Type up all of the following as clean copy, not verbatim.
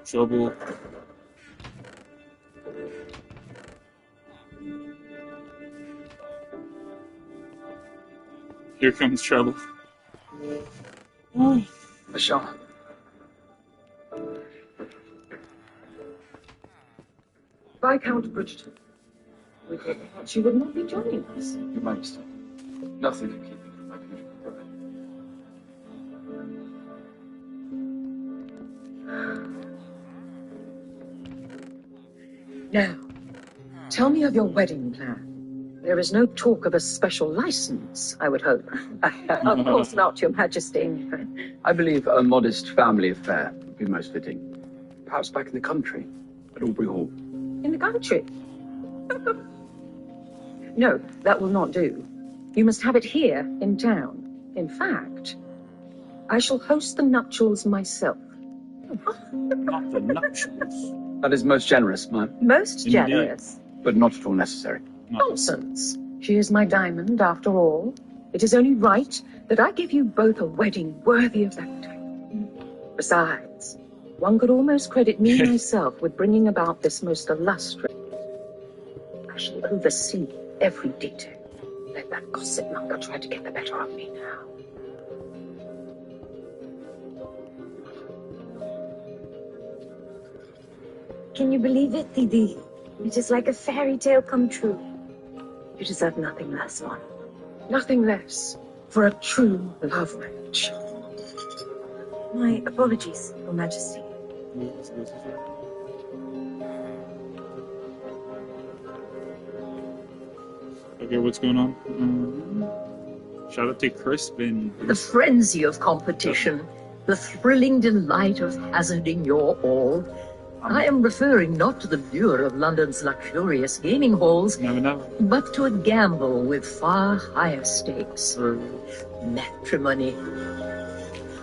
Trouble. Here comes trouble. Michelle. Viscount Bridgerton. We thought you would not be joining us. Your Majesty. Nothing can keep me from my beautiful bride. Now, tell me of your wedding plan. There is no talk of a special license, I would hope. Of course not, Your Majesty. I believe a modest family affair would be most fitting. Perhaps back in the country, at Aubrey Hall. In the country? No, that will not do. You must have it here, in town. In fact, I shall host the nuptials myself. Not the nuptials. That is most generous, ma'am. Most generous. But not at all necessary. Nonsense. She is my diamond, after all. It is only right that I give you both a wedding worthy of that name. Besides, one could almost credit me myself with bringing about this most illustrious. I shall oversee every detail. Let that gossip monger try to get the better of me now. Can you believe it, Didi? It is like a fairy tale come true. You deserve nothing less, one. Nothing less for a true love match. My apologies, Your Majesty. Okay, what's going on? Shout out to Crispin. The frenzy of competition, the thrilling delight of hazarding your all. I am referring not to the lure of London's luxurious gaming halls, but to a gamble with far higher stakes. Matrimony.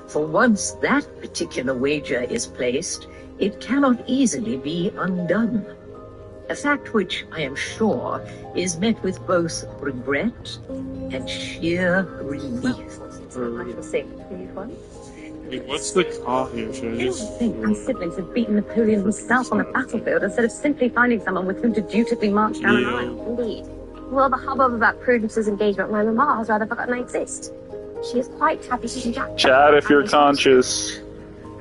For once that particular wager is placed, it cannot easily be undone. A fact which, I am sure, is met with both regret and sheer relief. What's the call here? Should I I think my siblings have beaten Napoleon himself on the battlefield instead of simply finding someone with whom to dutifully march down an aisle. Indeed. Well, the hubbub about Prudence's engagement, my mamma has rather forgotten I exist. She is quite happy to see Jack. Chad, if you're conscious.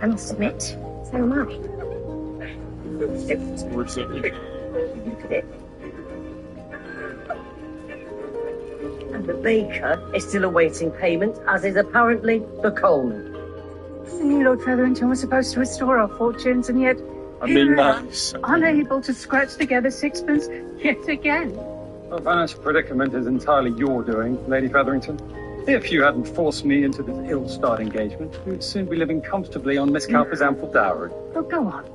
I must admit, so am I. And the baker is still awaiting payment, as is apparently the coalman. See, Lord Featherington was supposed to restore our fortunes, and yet here I am, unable to scratch together sixpence yet again. The financial predicament is entirely your doing, Lady Featherington. If you hadn't forced me into this ill-starred engagement, we would soon be living comfortably on Miss Cowper's ample dowry. Oh, go on.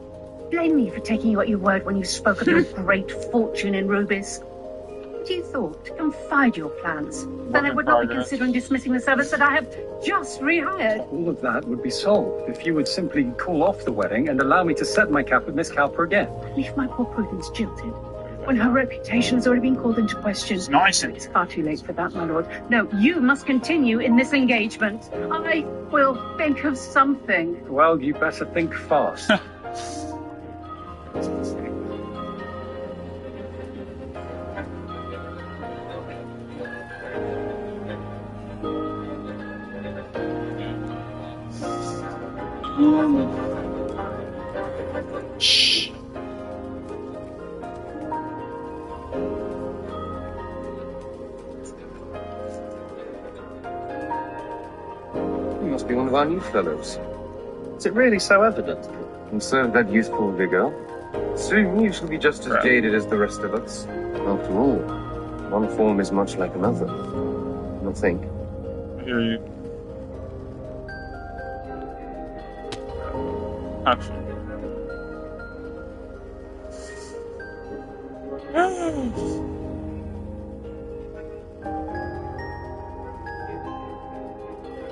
Blame me for taking you at your word when you spoke of your great fortune in rubies. What you thought to confide your plans? Then I would not be considering dismissing the service that I have just rehired. All of that would be solved if you would simply call off the wedding and allow me to set my cap with Miss Cowper again. Leave my poor Prudence jilted, when her reputation has already been called into question. It's nice. It's far too late for that, my lord. No, you must continue in this engagement. I will think of something. Well, you better think fast. Shh. You must be one of our new fellows. Is it really so evident? Conserve that youthful vigor. Soon you shall be just as jaded as the rest of us. After all, one form is much like another. You'll think. I hear you. Action.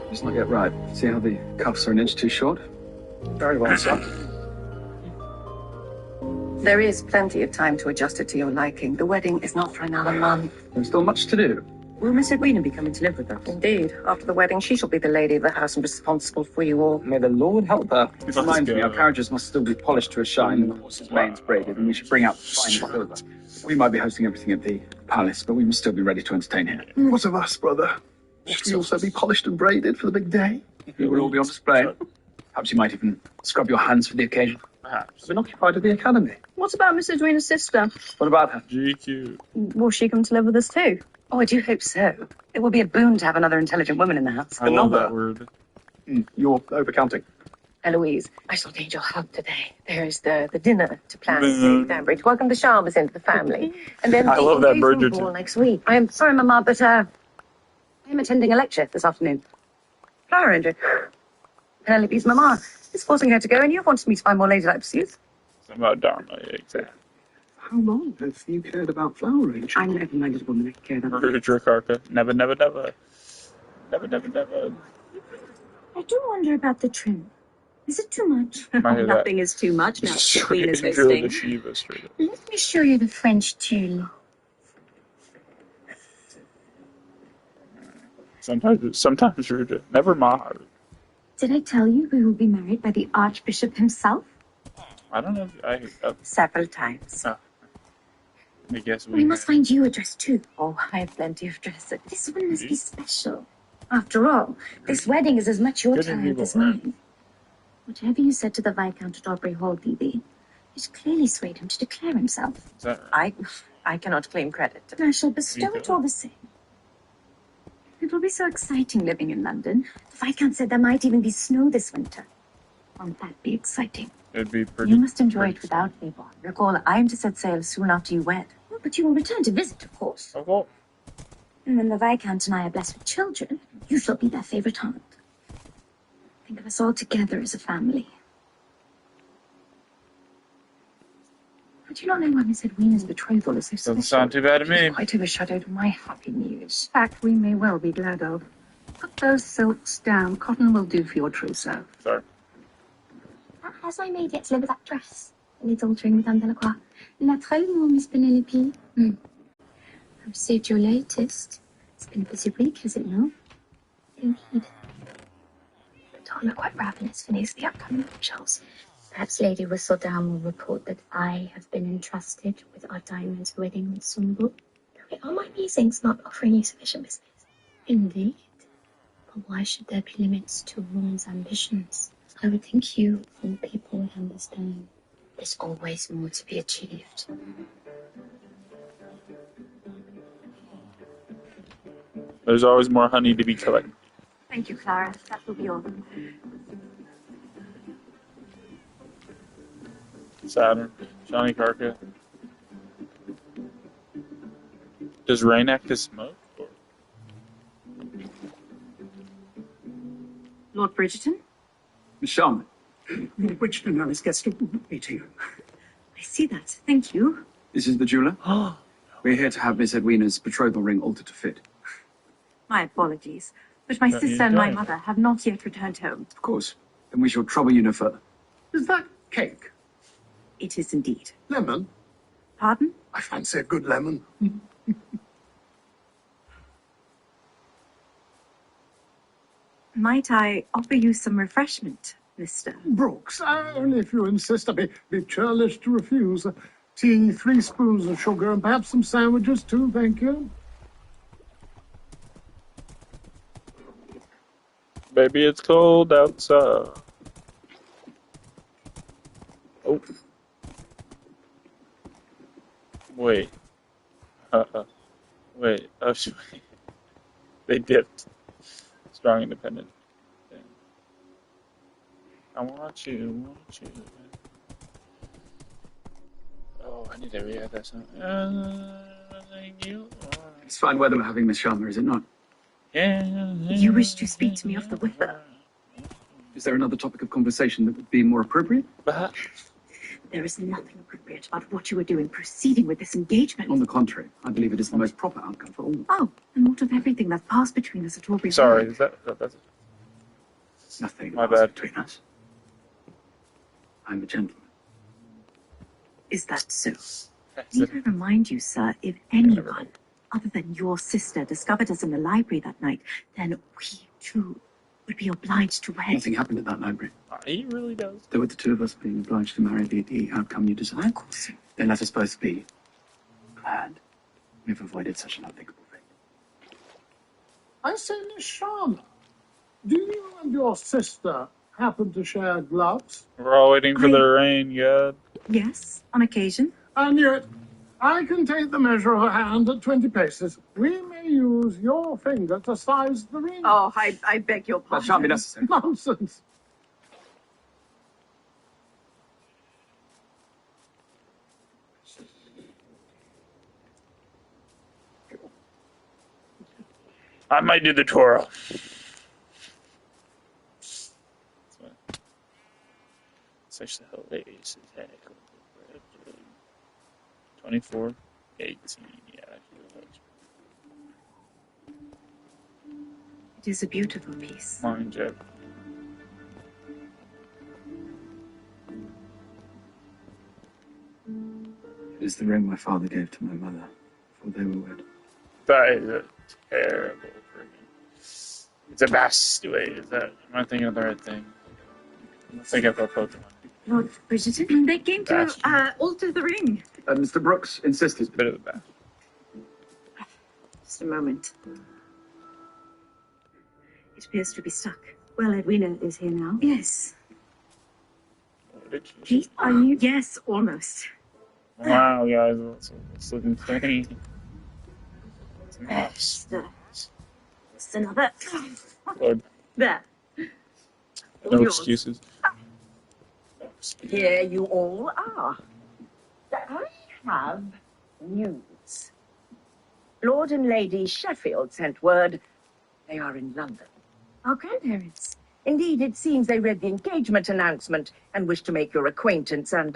It's not yet right. See how the cuffs are an inch too short? Very well, sir. There is plenty of time to adjust it to your liking. The wedding is not for another month. There's still much to do. Will Miss Edwina be coming to live with us? Indeed. After the wedding, she shall be the lady of the house and responsible for you all. May the Lord help her. It Let's reminds me, go. our carriages must still be polished to a shine and the horses' manes braided, and we should bring out the fine silver. We might be hosting everything at the palace, but we must still be ready to entertain here. What of us, brother? Should we also be polished and braided for the big day? It will all be on display. Perhaps you might even scrub your hands for the occasion. Perhaps. I've been occupied at the academy. What about Miss Edwina's sister? What about her? GQ. Will she come to live with us too? Oh, I do hope so. It will be a boon to have another intelligent woman in the house. I love that word. You're overcounting. Eloise, I shall need your help today. There is the dinner to plan at Danbridge. Welcome the Sharmas into the family. And then I the love that engagement Bridgerton. ball next week. I am sorry, Mama, but I am attending a lecture this afternoon. Flower arranger. Penelope's Mama is forcing her to go, and you wanted me to find more ladylike pursuits. It's about Dharma, exactly. How long have you cared about flower arranging? I'm an open-minded woman. I care about Dracarca. Never, never, never. Never, never, never. I do wonder about the trim. Is it too much? Nothing is too much now. The Queen is Drill the hosting. Shiva straight up. Let me show you the French tulle. Sometimes rude. Never mind. Did I tell you we will be married by the Archbishop himself? I don't know if several times. I guess We must find you a dress too. Oh, I have plenty of dresses. This one must be special. After all, this wedding is as much your child as mine. Whatever you said to the Viscount at Aubrey Hall, Phoebe, it clearly swayed him to declare himself. I cannot claim credit. I shall bestow it all the same. It will be so exciting living in London. The Viscount said there might even be snow this winter. Won't that be exciting? It'd be pretty. You must enjoy it without me, Bon. Recall, I am to set sail soon after you wed. Oh, but you will return to visit, of course. Okay. And when the Viscount and I are blessed with children, you shall be their favourite aunt. Think of us all together as a family. I do not know why Miss Edwina's betrothal is so special. Doesn't sound too bad to me. Quite overshadowed my happy news. Fact we may well be glad of. Put those silks down. Cotton will do for your trousseau. Sorry. Has my maid yet delivered that dress? It's altering Madame Delacroix. Naturellement, Miss Penelope. I've received your latest. It's been a busy week, has it not? Indeed. The dawn are quite ravenous for news of the upcoming nuptials. Perhaps Lady Whistledown will report that I have been entrusted with our diamond wedding ensemble. Are my musings not offering you sufficient business? Indeed. But why should there be limits to a woman's ambitions? I would think you, of all people, would understand. There's always more to be achieved. There's always more honey to be collected. Thank you, Clara. That will be all. Saturn, Johnny Carca. Does Rain act as smoke? Or? Lord Bridgerton? Miss Sharman. Lord Bridgerton now is guest of meeting. I see that. Thank you. This is the jeweller. We're here to have Miss Edwina's betrothal ring altered to fit. My apologies. But my sister and my mother have not yet returned home. Of course. Then we shall trouble you no further. Is that cake? It is indeed. Lemon? Pardon? I fancy a good lemon. Might I offer you some refreshment, Mr. Brooks, only if you insist. I'd be churlish to refuse. Tea, 3 spoons of sugar, and perhaps some sandwiches too, thank you. Baby, it's cold outside. Oh. Wait. Wait. Oh, they dipped. Strong independent. Damn. I want you. Oh, I need to re-add that song. Thank you. It's fine weather we're having, Miss Sharma, is it not? You wish to speak to me of the weather? Is there another topic of conversation that would be more appropriate? There is nothing appropriate about what you are doing proceeding with this engagement. On the contrary, I believe it is the most proper outcome for all. Oh, and what of everything that passed between us at Aubrey? Sorry, is that's nothing? My bad. Between us. I'm a gentleman. Is that so? Need I remind you, sir, if anyone other than your sister discovered us in the library that night, then we, too, would be obliged to wed. Nothing happened at that library. He really does. There were the two of us being obliged to marry the outcome you desired. Of course. Then let us both be glad we've avoided such an unthinkable fate. I say, Miss Sharma, do you and your sister happen to share gloves? We're all waiting for the rain, God. Yes, on occasion. I knew it. I can take the measure of her hand at 20 paces. We may use your finger to size the ring. Oh, I beg your pardon. That shan't be necessary. Nonsense. I might do the twirl. Such the hilarious attack. 24, 18, yeah. It is a beautiful piece. Mine, Jeff. It is the ring my father gave to my mother before they were wed. That is a terrible friggin'. It's a bastard. Is that? Am I thinking of the right thing? I think I've got both of them. Lord Bridgerton, they came to alter the ring. Mr. Brooks insisted. Bit of a bad. Just a moment. It appears to be stuck. Well, Edwina is here now. Yes. Are you? Yes, almost. Wow, guys, it's looking funny. It's a mess. Just another. Lord. There. No excuses. Here you all are. I have news. Lord and Lady Sheffield sent word they are in London. Our grandparents. Indeed, it seems they read the engagement announcement and wish to make your acquaintance and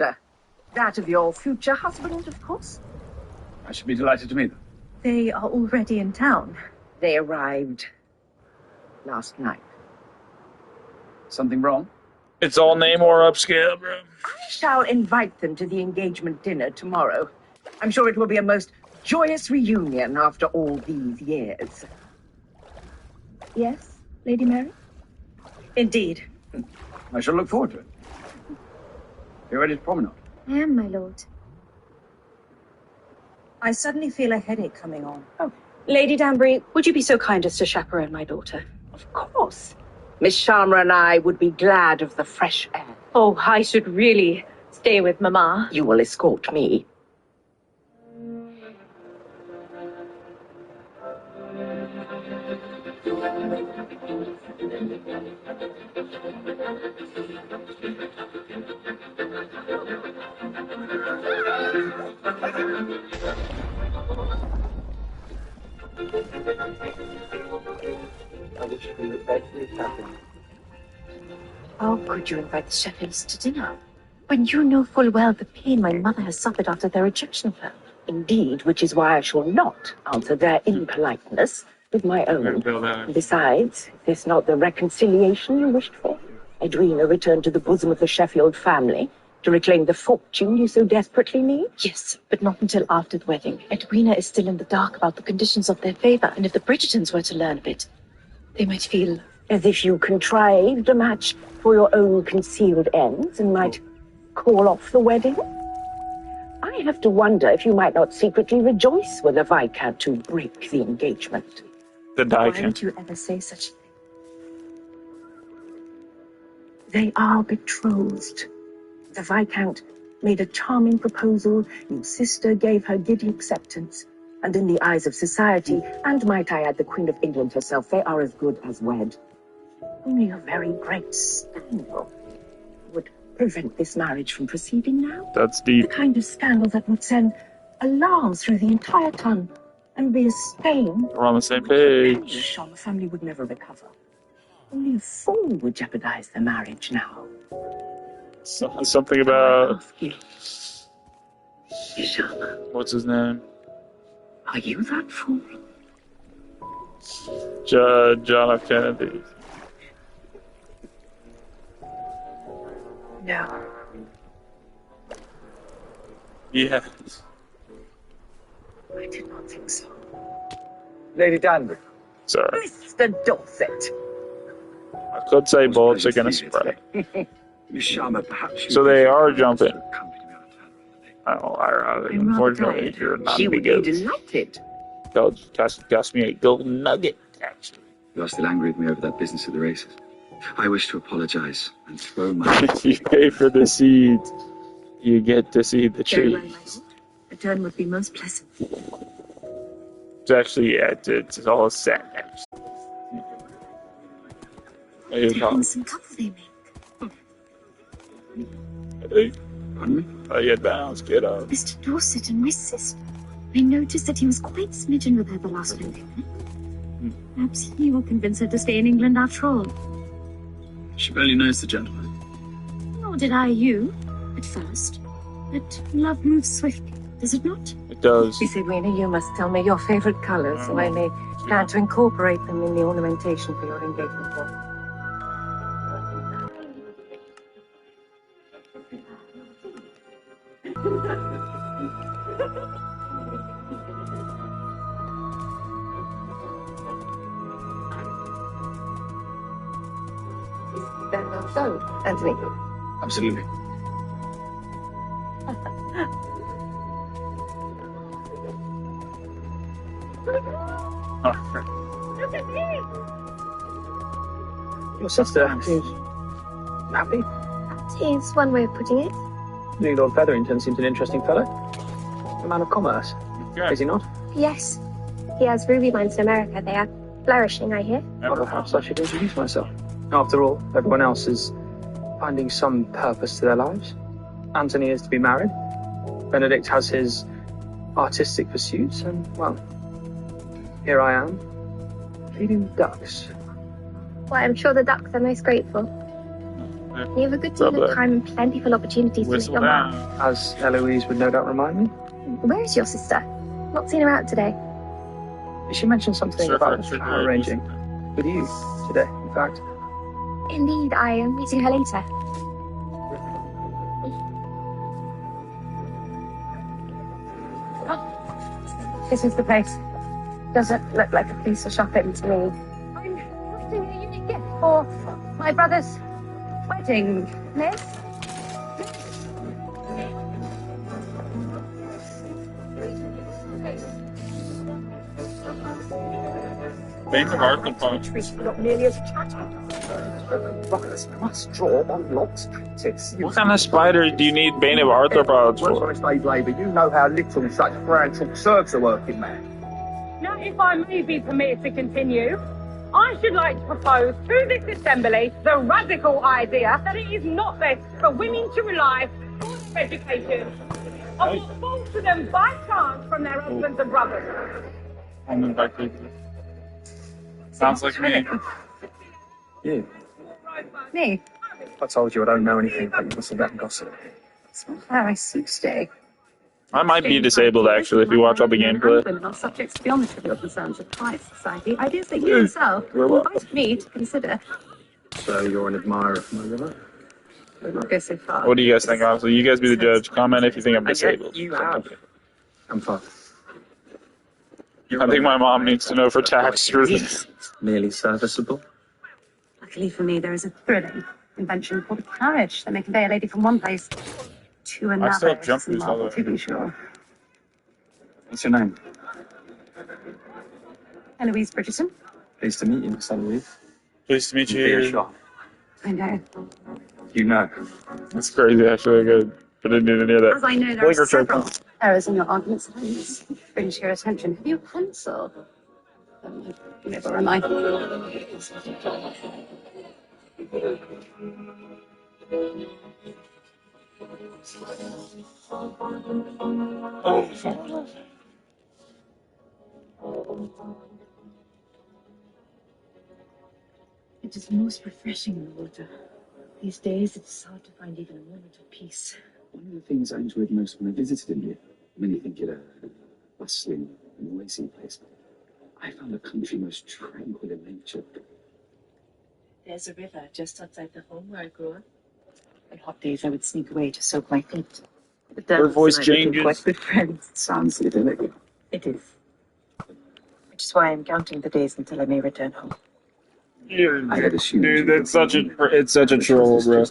that of your future husband, of course. I should be delighted to meet them. They are already in town. They arrived last night. Something wrong? It's all Namor upscale, bro. I shall invite them to the engagement dinner tomorrow. I'm sure it will be a most joyous reunion after all these years. Yes, Lady Mary? Indeed. I shall look forward to it. You ready to promenade? I am, my lord. I suddenly feel a headache coming on. Oh, Lady Danbury, would you be so kind as to chaperone my daughter? Of course. Miss Sharma and I would be glad of the fresh air. Oh, I should really stay with Mama. You will escort me. I wish you every happiness. How could you invite the Sheffields to dinner when you know full well the pain my mother has suffered after their rejection of her? Indeed, which is why I shall not answer their impoliteness with my own. Besides, is this not the reconciliation you wished for? Edwina returned to the bosom of the Sheffield family to reclaim the fortune you so desperately need? Yes, but not until after the wedding. Edwina is still in the dark about the conditions of their favor, and if the Bridgertons were to learn of it, they might feel... As if you contrived a match for your own concealed ends and might call off the wedding? I have to wonder if you might not secretly rejoice with the Viscount to break the engagement. The Why Viscount. would you ever say such a thing? They are betrothed. The Viscount made a charming proposal, your sister gave her giddy acceptance, and in the eyes of society, and might I add the Queen of England herself, they are as good as wed. Only a very great scandal would prevent this marriage from proceeding now. That's The deep. kind of scandal that would send alarms through the entire town and be a stain. We're on the same The page. the family would never recover. Only a fool would jeopardize their marriage now. So, something about... Ask you, Sharma, What's his name? are you that fool? John F. Kennedy. No. Yes. I did not think so. Lady Danbury. Sorry. Mr. Dorset. I could say bullets are gonna spread. Miss Sharma, perhaps you So they are could jumping. accompany me on a tour. Oh, I I'm unfortunately, rather you're tired. not She would be good. delighted. Cost me a golden nugget, actually. You are still angry with me over that business at the races. I wish to apologize and throw my... You pay for the seeds. You get to see the Very well, my trees. lord. Return would be most pleasant. It's actually, yeah, it's all set. Handsome couple they make. Hey, Pardon me? I get bounced, get up. Mr. Dorset and my sister. I noticed that he was quite smitten with her the last time they met. Perhaps he will convince her to stay in England after all. She barely knows the gentleman. Nor did I you, at first. But love moves swiftly, does it not? It does. Miss Edwina, you must tell me your favorite colors so I may plan to incorporate them in the ornamentation for your engagement ball. That will so, Anthony. Absolutely. Look at me! Your sister seems happy. That is one way of putting it. New Lord Featherington seems an interesting fellow. A man of commerce. Is he not? Yes. He has ruby mines in America. They are flourishing, I hear. Well, perhaps I should introduce myself. After all, everyone else is finding some purpose to their lives. Anthony is to be married. Benedict has his artistic pursuits, and, well, here I am, feeding ducks. Why, I'm sure the ducks are most grateful. You have a good deal of time and plentiful opportunities to meet your mom. As Eloise would no doubt remind me. Where is your sister? Not seen her out today. She mentioned something about flower arranging with you today, in fact. Indeed, I am meeting her later. This is the place. Doesn't look like a piece of shopping to me. I'm requesting a unique gift for my brother's wedding, miss. Bane of Arthropod. Not nearly as chatty. Brothers must draw on Locke's practice. What kind of spider do you need Bane of Arthropods Work for? on a slave labour, you know how little such brown talk serves a working man. Now, if I may be permitted to continue, I should like to propose to this assembly the radical idea that it is not best for women to rely on education on what falls to them by chance from their husbands and brothers. Sounds like me. You. Me? I told you I don't know anything, but you must have gossip. It's not how I see today. I might be disabled, actually, if you watch all the gameplay. Women are subjects beyond the trivial concerns of high society. Ideas that you yourself invited me to consider. So you're an admirer of my river? I would not go so far. What do you guys think, honestly? You guys be the judge. Comment if you think I'm disabled. You have. I'm fine. I think my mom needs to know for tax reasons. Merely serviceable. Luckily for me, there is a thrilling invention called a carriage that may convey a lady from one place to another. still have jump It's a boots, marvel, although. to be sure. What's your name? Eloise Bridgerton. Pleased to meet you, Miss Eloise. Pleased to meet Be a you. shot. I know. You know. That's crazy, actually. Good. I didn't need to hear that. As I know, there Blinker are several check. errors in your arguments that I must bring to your attention. Have you a pencil? Never mind. It is most refreshing in the water. These days, it's hard to find even a moment of peace. One of the things I enjoyed most when I visited India, many think it a bustling and noisy place, but I found the country most tranquil in nature. There's a river just outside the home where I grew up. On hot days, I would sneak away to soak my feet. But Her voice changes. Quite good friends. Sounds idyllic. It is. I which is why I'm counting the days until I may return home. I had assumed Dude, it's such a troll, bro.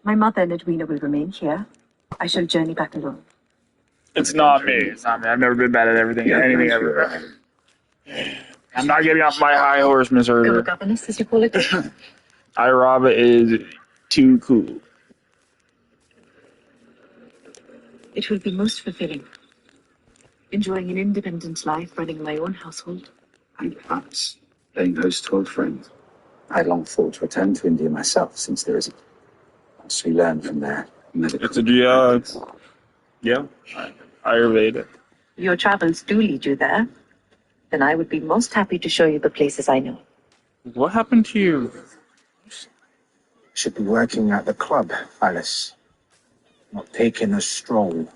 My mother and Edwina will remain here. I shall journey back alone. It's not me. It's not me. I've never been bad at everything. Anything ever. I'm not getting off my high horse, Miss Herder. Governess, as you call it. Iraba is too cool. It will be most fulfilling. Enjoying an independent life, running my own household. And perhaps playing host to old friends. I long thought to return to India myself, since there isn't. Once we learn from there. It's a yeah. Ayurveda. Your travels do lead you there. Then I would be most happy to show you the places I know. What happened to you? Should be working at the club, Alice. Not taking a stroll.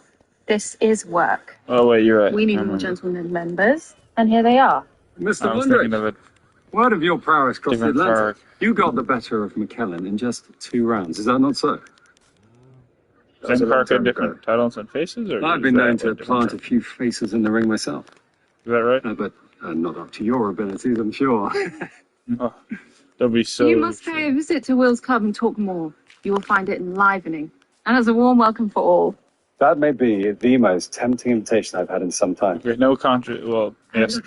This is work. Oh wait, you're right. We need more gentlemen members, and here they are. Mr. I was thinking of Blundrich, it. word of your prowess across the Different Atlantic. park. You got the better of McKellen in just 2 rounds. Is that not so? Same park had different titles and faces, or I've been known to plant a few faces in the ring myself. Is that right? But not up to your abilities, I'm sure. Oh, don't be so. You must pay a visit to Will's club and talk more. You will find it enlivening, and as a warm welcome for all. That may be the most tempting invitation I've had in some time. Okay, no well, yes.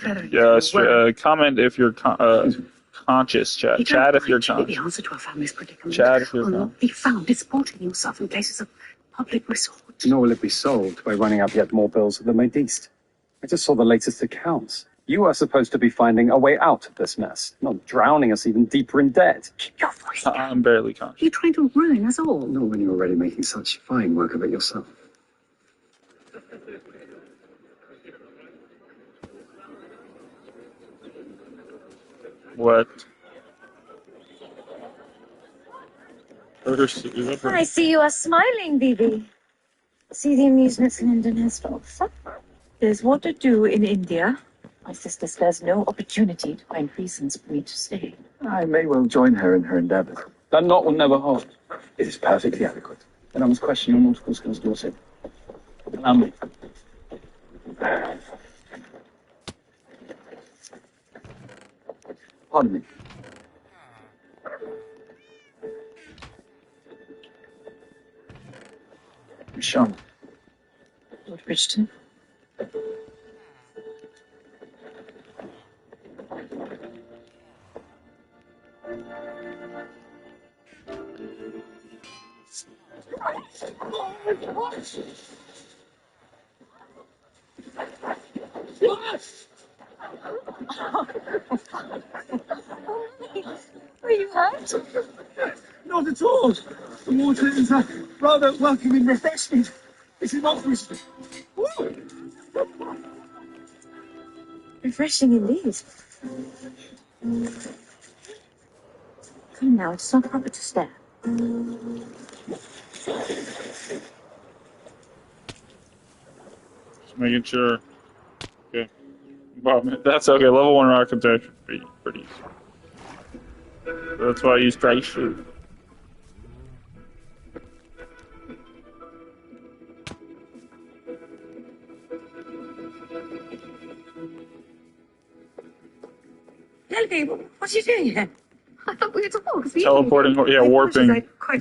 Comment if you're conscious, Chad. Chad if you're conscious. The answer to our family's predicament Chad if you're will not be found disporting yourself in places of public resort. Nor will it be solved by running up yet more bills of the Made East. I just saw the latest accounts. You are supposed to be finding a way out of this mess, not drowning us even deeper in debt. Keep your voice down. I'm barely conscious. You're trying to ruin us all. Not when you're already making such fine work of it yourself. What? I see you are smiling, Bibi. See the amusements Lyndon has to offer. There's what to do in India. My sister spares no opportunity to find reasons for me to stay. I may well join her in her endeavours. That knot will never hold. It is perfectly adequate. Then I must question your nautical skills, Dorset. Allow me. Pardon me. Sean. Lord Bridgerton. Are you hurt? Not at all. The water is rather welcoming refreshment. This is not Brisbane. Refreshing indeed. Come now, it's not proper to stare. Just making sure. Okay. Well, that's okay. Level 1 architecture. Pretty easy. That's why I use dry shoot. Penelope, what are you doing here? I thought we were to walk. Teleporting,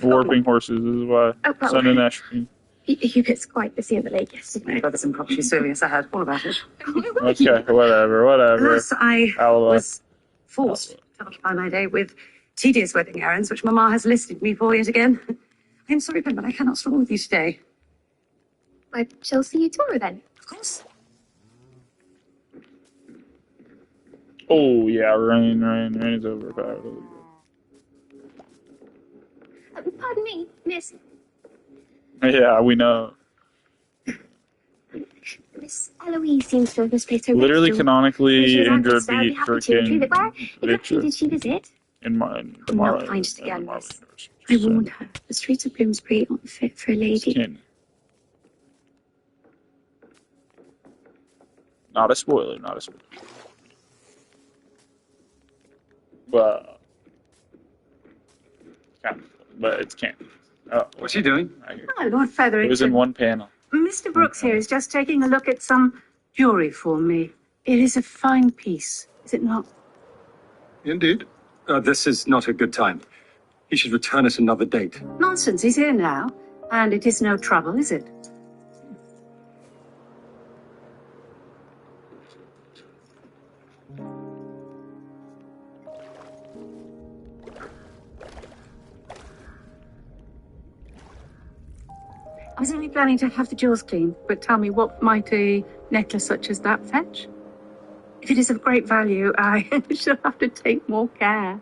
warping horses. This is why. Oh, well. Sun and Ashby. You gets quite busy in the lake yesterday. My brother's impromptu service. I heard all about it. Okay, whatever. Alas, I was forced to occupy my day with tedious wedding errands, which Mamma has listed me for yet again. I'm sorry, Ben, but I cannot stroll with you today. I shall see you tomorrow then. Of course. Oh yeah, rain is overpowered. Pardon me, miss. Yeah, we know. Miss Eloise seems to have misplaced her Literally, restroom. canonically, She's Indra I'd be beat happy to retrieve it. Where exactly Victor did she visit? in the I'm Marley. not find it again, miss. I warned her. The streets of Bloomsbury aren't fit for a lady. Skin. Not a spoiler. But it's canon. Oh, what's she doing? Oh, Lord Featherington. It was in one panel. Mr. Brooks here is just taking a look at some jewellery for me. It is a fine piece, is it not? Indeed. This is not a good time. He should return at another date. Nonsense, he's here now. And it is no trouble, is it? I was only planning to have the jewels cleaned, but tell me, what might a necklace such as that fetch? If it is of great value, I shall have to take more care.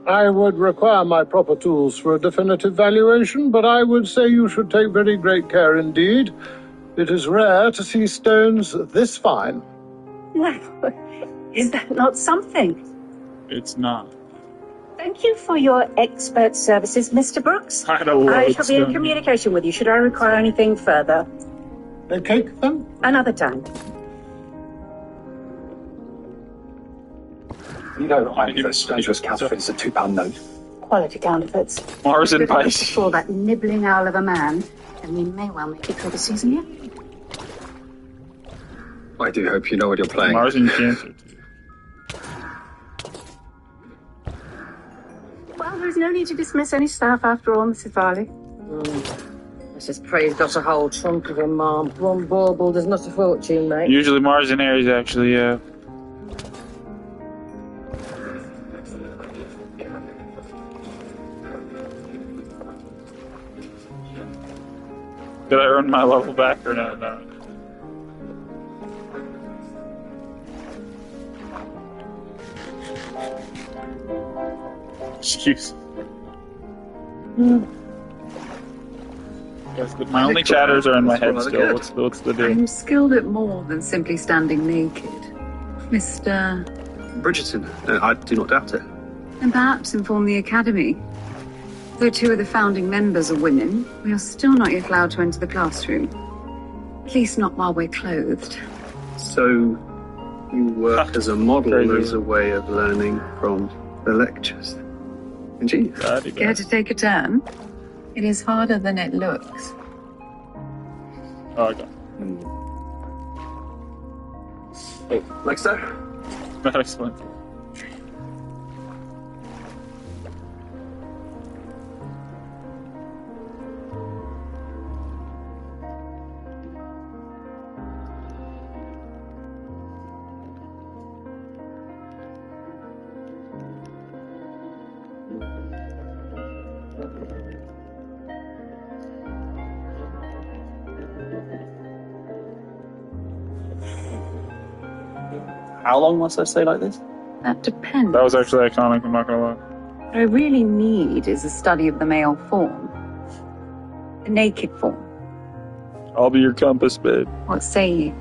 I would require my proper tools for a definitive valuation, but I would say you should take very great care indeed. It is rare to see stones this fine. Well, is that not something? It's not. Thank you for your expert services, Mr. Brooks. I shall be in communication with you should I require anything further. The cake, then? Another time. You know I'm those dangerous counterfeits, a £2 note. Quality counterfeits. Mars and Pice. For that nibbling owl of a man, and we may well make it through the season yet. I do hope you know what you're playing. Mars and Cancer. Well, there's no need to dismiss any staff after all, Mrs. Varley. Mrs. Praise got a whole chunk of him, Mom. One bauble does not a fortune, mate. Usually Mars and Aries, actually, yeah. Did I earn my level back or no? No. Excuse. Yes, but my only chatters are in my head still. What's the deal? I'm skilled at more than simply standing naked. Mr. Bridgerton, I do not doubt it. And perhaps inform the Academy. Though 2 of the founding members are women, we are still not yet allowed to enter the classroom. At least not while we're clothed. So, you work as a model as a way of learning from the lectures. Ingenious. Care to take a turn? It is harder than it looks. Oh, okay. Like so? That explains. How long must I stay like this? That depends. That was actually iconic, I'm not gonna lie. What I really need is a study of the male form. The naked form. I'll be your compass, babe. What say you?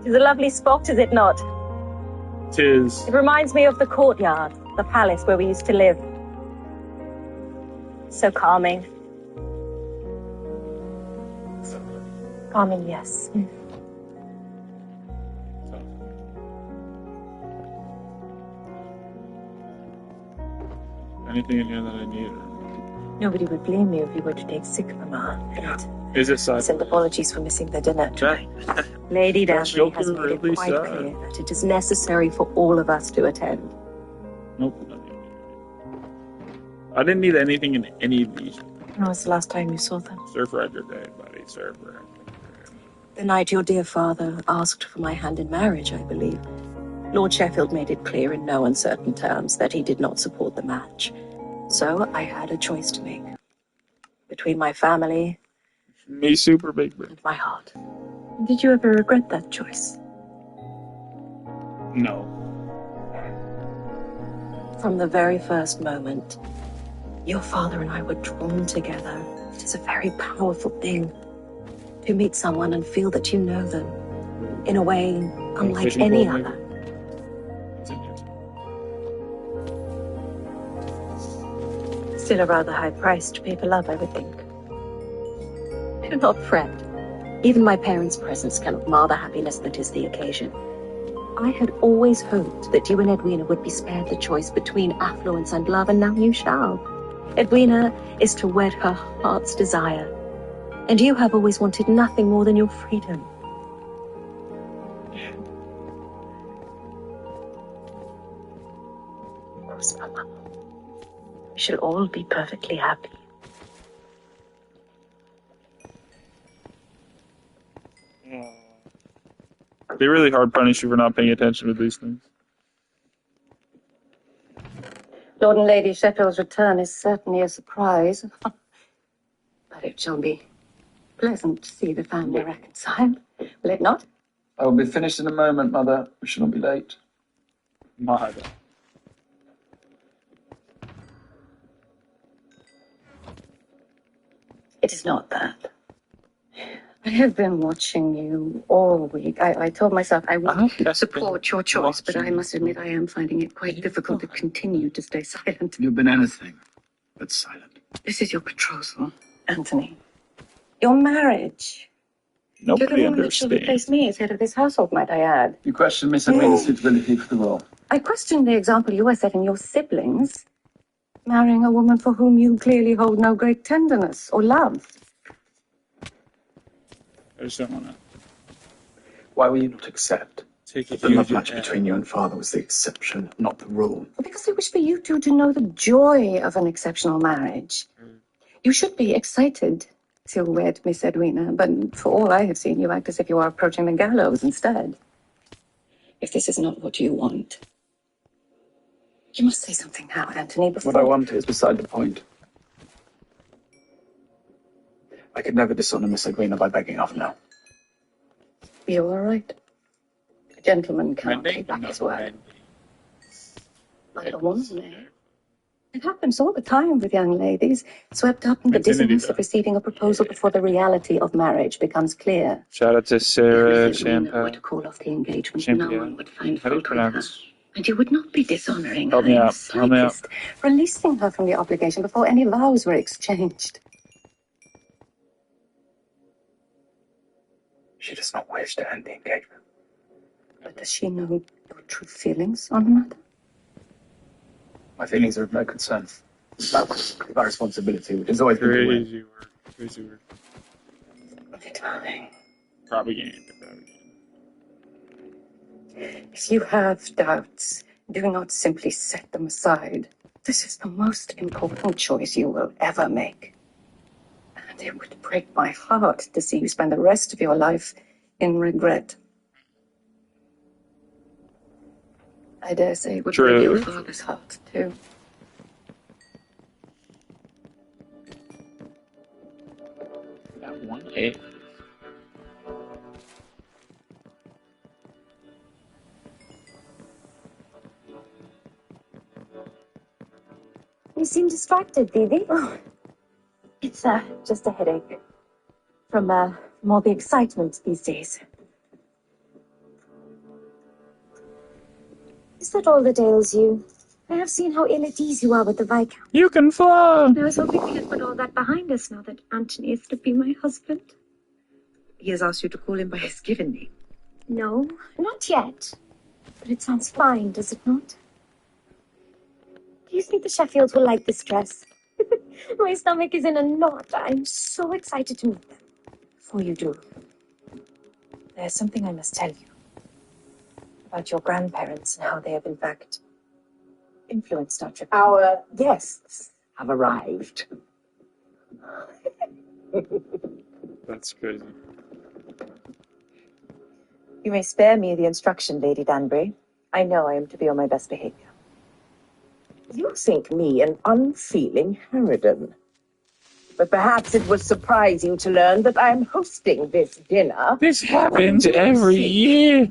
It's a lovely spot, is it not? 'Tis. It reminds me of the courtyard, the palace where we used to live. So calming. Calming, yes. Anything in here that I need? Nobody would blame you if you were to take sick, Mama. And Is it sad? send apologies for missing the dinner. Jack. Lady That's Danbury has joking, made it really quite sad. clear that it is necessary for all of us to attend. Nope. I didn't need anything in any of these. When was the last time you saw them? Sir Frederick Day, buddy. Sir Frederick. The night your dear father asked for my hand in marriage, I believe. Lord Sheffield made it clear in no uncertain terms that he did not support the match. So I had a choice to make. Between my family Me super big brain. and my heart. Did you ever regret that choice? No. From the very first moment, your father and I were drawn together. It is a very powerful thing to meet someone and feel that you know them in a way unlike Fishing any pole, maybe? other. Still a rather high price to pay for love, I would think. Do not fret. Even my parents' presence cannot mar the happiness that is the occasion. I had always hoped that you and Edwina would be spared the choice between affluence and love, and now you shall. Edwina is to wed her heart's desire, and you have always wanted nothing more than your freedom. Yes, Mama. We shall all be perfectly happy. They really hard punish you for not paying attention to these things. Lord and Lady Sheffield's return is certainly a surprise. But it shall be pleasant to see the family reconciled. Will it not? I will be finished in a moment, Mother. We shall not be late. Mother. It is not that. I have been watching you all week. I told myself I would support your choice, but I must admit I am finding it quite difficult to continue to stay silent. You've been anything but silent. This is your betrothal, Anthony. Your marriage. Nobody You're the woman that shall replace me as head of this household, might I add. You question Miss Edwina's suitability for the role. I question the example you are setting your siblings, marrying a woman for whom you clearly hold no great tenderness or love. I just don't want to. Why will you not accept Take that the love match between you and father was the exception, not the rule? Because I wish for you two to know the joy of an exceptional marriage. You should be excited to wed Miss Edwina, but for all I have seen, you act as if you are approaching the gallows instead. If this is not what you want, you must say something now, Anthony, before... What I want is beside the point. I could never dishonor Miss Edwina by begging off now. You are right. A gentleman cannot keep back his word. Like a woman, eh? It happens all the time with young ladies, swept up in the dizziness of receiving a proposal before the reality of marriage becomes clear. Shout out to Sarah If Miss Edwina were to call off the engagement, no one would find fault with her. And you would not be dishonoring her in the slightest, releasing her from the obligation before any vows were exchanged. She does not wish to end the engagement. But does she know your true feelings on the matter? My feelings are of no concern. That's my responsibility, which has always been to win. Crazy word. Darling. Propaganda. If you have doubts, do not simply set them aside. This is the most important choice you will ever make. And it would break my heart to see you spend the rest of your life in regret. I dare say it would break your father's heart, too. That 1-8. You seem distracted, Phoebe. Oh, it's just a headache. From all the excitement these days. Is that all that ails you? I have seen how ill at ease you are with the Viscount. You can fly! I was hoping we had put all that behind us now that Anthony is to be my husband. He has asked you to call him by his given name. No, not yet. But it sounds fine, does it not? Do you think the Sheffields will like this dress? My stomach is in a knot. I'm so excited to meet them. Before you do, there's something I must tell you about your grandparents and how they have in fact influenced our trip. Our guests have arrived. That's crazy. You may spare me the instruction, Lady Danbury. I know I am to be on my best behavior. You think me an unfeeling harridan. But perhaps it will surprise you to learn that I am hosting this dinner. This happens every year.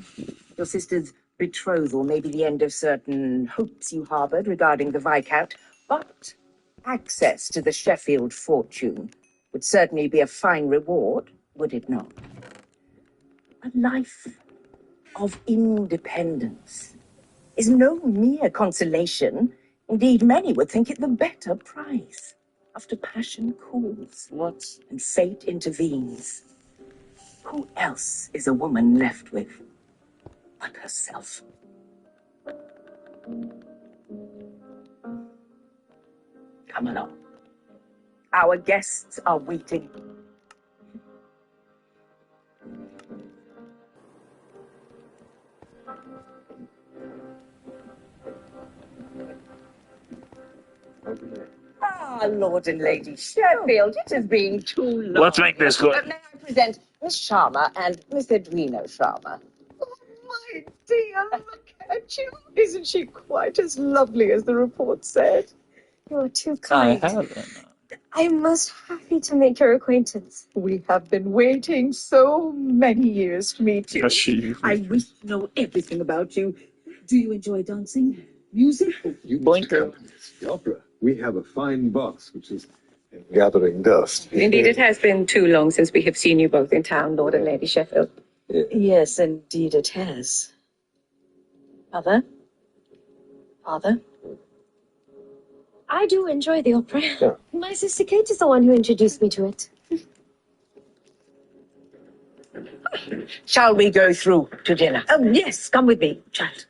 Your sister's betrothal may be the end of certain hopes you harbored regarding the Viscount, but access to the Sheffield fortune would certainly be a fine reward, would it not? A life of independence is no mere consolation. Indeed, many would think it the better prize. After passion cools, and fate intervenes, who else is a woman left with but herself? Come along. Our guests are waiting. Ah, Lord and Lady Sheffield, it has been too long. Let's make this good. May I present Miss Sharma and Miss Edwina Sharma? Oh, my dear, look at you. Isn't she quite as lovely as the report said? You're too I kind. haven't. I'm most happy to make your acquaintance. We have been waiting so many years to meet you. Yes, she- I wish to know everything about you. Do you enjoy dancing? Music? You Blinker. The opera. We have a fine box, which is gathering dust. Indeed, it has been too long since we have seen you both in town, Lord and Lady Sheffield. Yes, indeed it has. Mother? Father? I do enjoy the opera. Yeah. My sister Kate is the one who introduced me to it. Shall we go through to dinner? Oh, yes, come with me, child.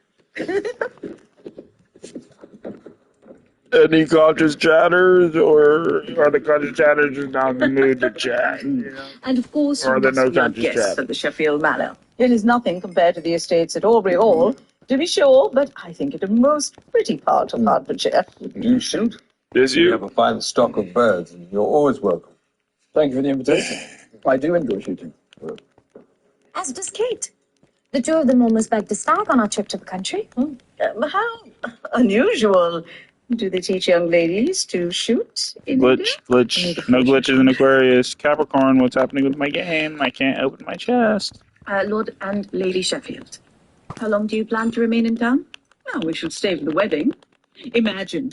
Any conscious chatters, or are the conscious chatters just not in the mood to chat? You know? And of course, Or are you there must no be our conscious guests chat? of the Sheffield Manor. It is nothing compared to the estates at Aubrey Hall, to be sure, but I think it a most pretty part of Hertfordshire. Do you shoot? Yes, We you. have a fine stock of birds, and you're always welcome. Thank you for the invitation. I do enjoy shooting. As does Kate. The two of them almost bagged a stag on our trip to the country. How unusual. Do they teach young ladies to shoot in India? Glitch. No glitches in Aquarius. Capricorn, what's happening with my game? I can't open my chest. Lord and Lady Sheffield, how long do you plan to remain in town? Well, we should stay for the wedding. Imagine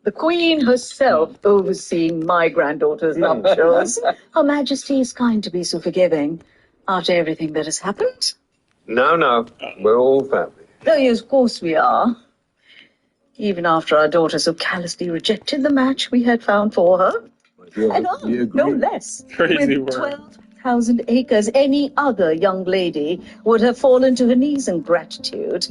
the Queen herself overseeing my granddaughter's nuptials. Her Majesty is kind to be so forgiving after everything that has happened. No. We're all family. Oh, yes, of course we are. Even after our daughter so callously rejected the match we had found for her. And no less. Crazy With word. 12,000 acres, any other young lady would have fallen to her knees in gratitude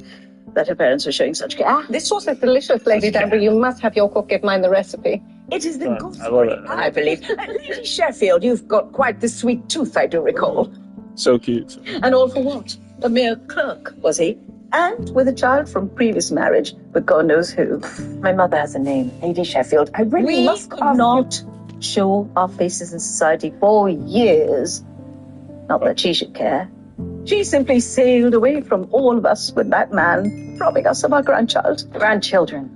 that her parents were showing such care. This sauce is delicious, Lady Danbury. You must have your cook give mine the recipe. It is the I gospel, love it. I believe. Lady Sheffield, you've got quite the sweet tooth, I do recall. So cute. And all for what? A mere clerk, was he? And with a child from previous marriage, but God knows who. My mother has a name, Lady Sheffield. I really We must could ask not show our faces in society for years. Not that she should care. She simply sailed away from all of us with that man, robbing us of our grandchild. Grandchildren.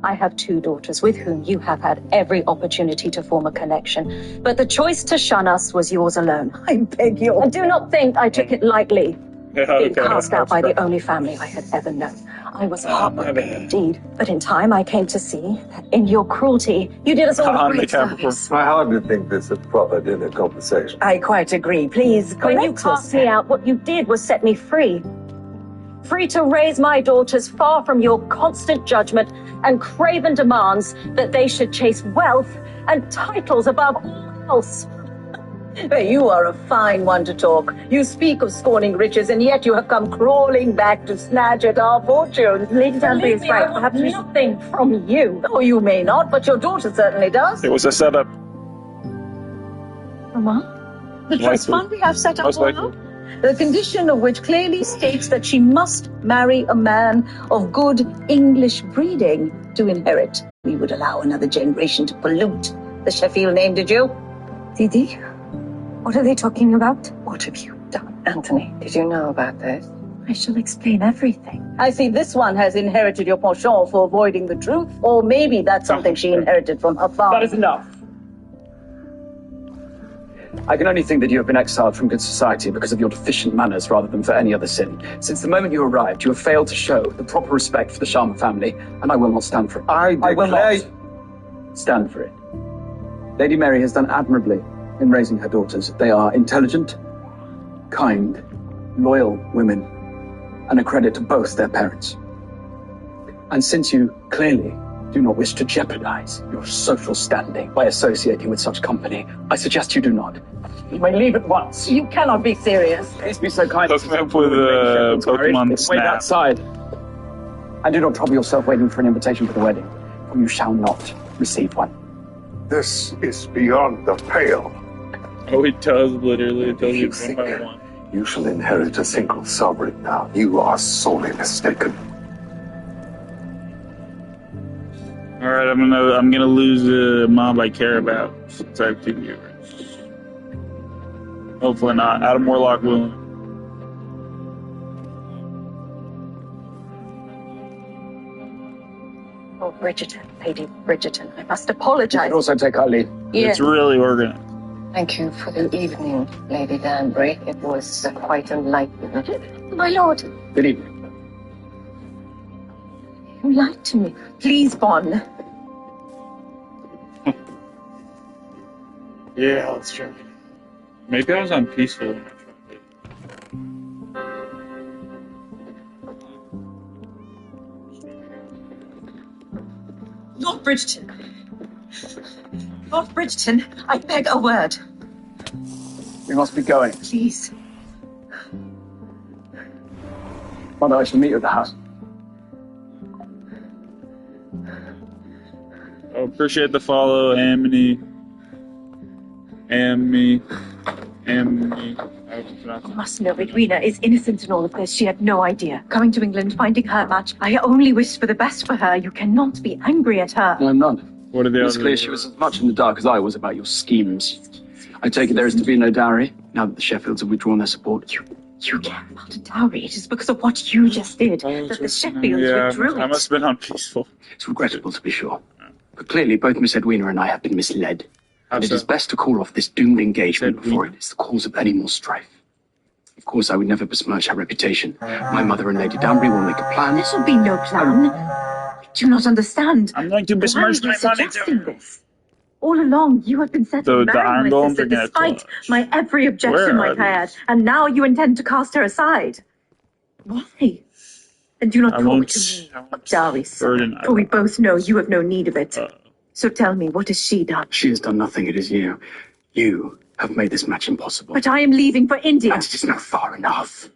I have two daughters with whom you have had every opportunity to form a connection, but the choice to shun us was yours alone. I beg your... And do not think I took it lightly. Being Okay. cast out by the only family I had ever known. I was heartbroken indeed, but in time I came to see that in your cruelty, you did us all a great service. I hardly think this a proper dinner conversation. I quite agree. Please, When you cast me out, what you did was set me free. Free to raise my daughters far from your constant judgment and craven demands that they should chase wealth and titles above all else. Well, you are a fine one to talk. You speak of scorning riches, and yet you have come crawling back to snatch at our fortunes. Lady Danbury is right. Perhaps nothing from you. Oh, you may not, but your daughter certainly does. It was a setup. Mama? The trust Likely. fund we have set up Most for likely. her? The condition of which clearly states that she must marry a man of good English breeding to inherit. We would allow another generation to pollute the Sheffield name, did you? Didi, what are they talking about? What have you done? Anthony, did you know about this? I shall explain everything. I see this one has inherited your penchant for avoiding the truth, or maybe that's something she inherited from her father. That is enough. I can only think that you have been exiled from good society because of your deficient manners rather than for any other sin. Since the moment you arrived, you have failed to show the proper respect for the Sharma family, and I will not stand for it. I will not stand for it. Lady Mary has done admirably in raising her daughters. They are intelligent, kind, loyal women, and a credit to both their parents. And since you clearly do not wish to jeopardize your social standing by associating with such company, I suggest you do not. You may leave at once. You cannot be serious. Please be so kind Hook me up with Pokemon Wait Snap. outside. And do not trouble yourself waiting for an invitation for the wedding, for you shall not receive one. This is beyond the pale. Oh, he does, literally. It tells you one by one. You shall inherit a single sovereign now. You are sorely mistaken. Alright, I'm gonna lose a mob I care about since I have 2 viewers. Hopefully not. Adam Warlock willing. Oh, Bridgerton, Lady Bridgerton, I must apologize. You can also take our lead. Yes. It's really organized. Thank you for the evening, Lady Danbury. It was quite enlightening. My lord, Good evening. you lied to me. Please, Bon. Yeah, let's try. Maybe I was on peaceful when I tried it. Lord Bridgerton. Lord Bridgerton, I beg a word. We must be going. Please. Mother, I shall meet you at the house. I appreciate the follow, Amity. You must know Edwina is innocent in all of this. She had no idea. Coming to England, finding her match, I only wished for the best for her. You cannot be angry at her. No, I'm not. What are the It's clear she was as much in the dark as I was about your schemes. I take it there is to be no dowry, now that the Sheffields have withdrawn their support. You care about a dowry. It is because of what you just did that the Sheffields withdrew I it. must have been on peaceful. It's regrettable, to be sure. But clearly, both Miss Edwina and I have been misled. And it is best to call off this doomed engagement before it is the cause of any more strife. Of course, I would never besmirch her reputation. My mother and Lady Danbury will make a plan. There shall be no plan. I do not understand. I'm going to besmirch Why my are you money suggesting this? All along, you have been set The on marrying Iron my Golems sister are gonna despite clutch. my every objection Where my are had, and now you intend to cast her aside. Why? And do not talk to me of dowry, son, for we both know you have no need of it. So tell me, what has she done? She has done nothing, it is you. You have made this match impossible. But I am leaving for India. And it is not far enough.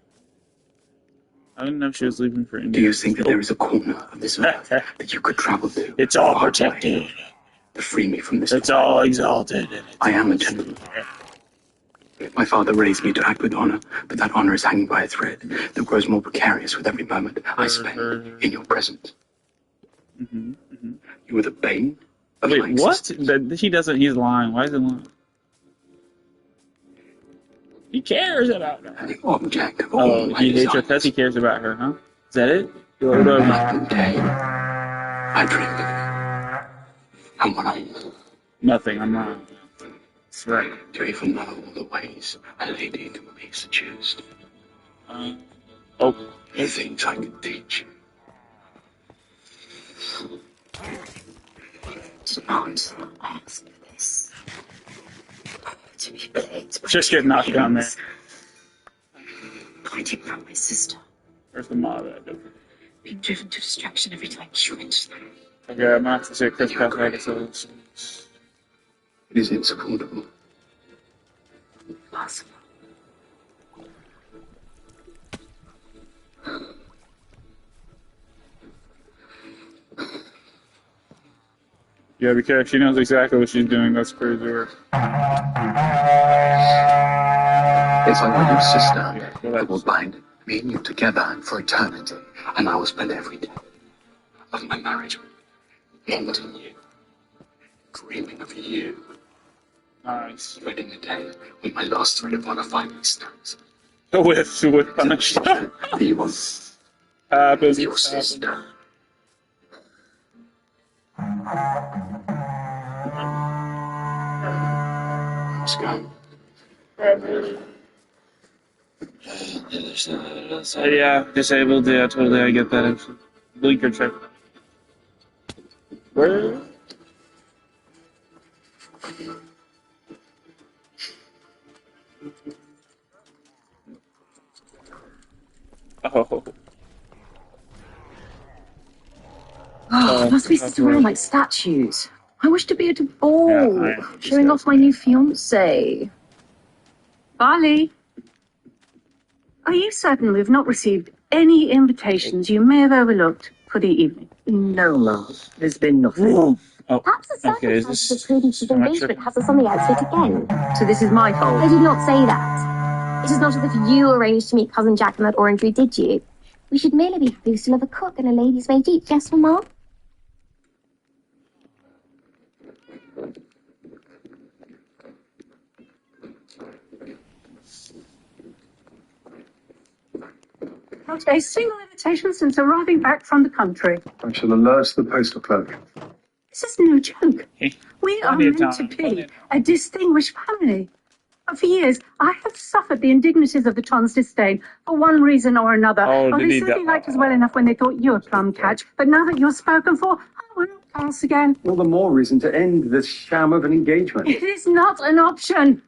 I didn't know she was leaving for India. Do you think that there is a corner of this earth that you could travel to? It's all protected. To free me from this. It's all exalted. I am a gentleman. My father raised me to act with honor, but that honor is hanging by a thread that grows more precarious with every moment I spend in your presence. You are the bane of my Wait, what? existence. That he doesn't. He's lying. Why is he lying? He cares about her. The object of all my he hates her desires. because he cares about her, huh? Is that it? Night and day, I dream of you. And when I Nothing. I'm wrong. That's right. do you even know all the ways a lady can be seduced? Oh. The things I can teach. Do not ask for this. To be plagued by Just get knocked down there. hiding from my sister, Where's the mob at? being driven to distraction every time you mention them. Okay, I'm not to say Chris Pratt episodes. It is insupportable. Impossible. Yeah, be careful. She knows exactly what she's doing. That's crazy work. It's like my your sister that will bind me and you together for eternity, and I will spend every day of my marriage wanting you, dreaming of you. Nice. Dreading the day when my last thread of honor finally stands. With punish. You will Happens. your sister. Let's go. Yeah, disabled. Yeah, totally. I get that. Blinker check. Where? Oh. must we sit around like statues? I wish to be at a ball, showing off my new fiancé. Barley, are you certain we've not received any invitations you may have overlooked for the evening? No, Mom. There's been nothing. Perhaps the circumstances of Prudence's engagement has us on the outfit again. So this is my fault. I did not say that. It is not as if you arranged to meet Cousin Jack in that orangery, did you? We should merely be happy we still have a cook and a lady's maid each, yes, Mamma? Not a single invitation since arriving back from the country. I shall alert the postal clerk. This is no joke. We are Plenty of meant to time, be a distinguished family. For years, I have suffered the indignities of the Tons' disdain for one reason or another. They said they liked us well enough when they thought you a plum catch, but now that you're spoken for, I won't pass again. All the more reason to end this sham of an engagement. It is not an option.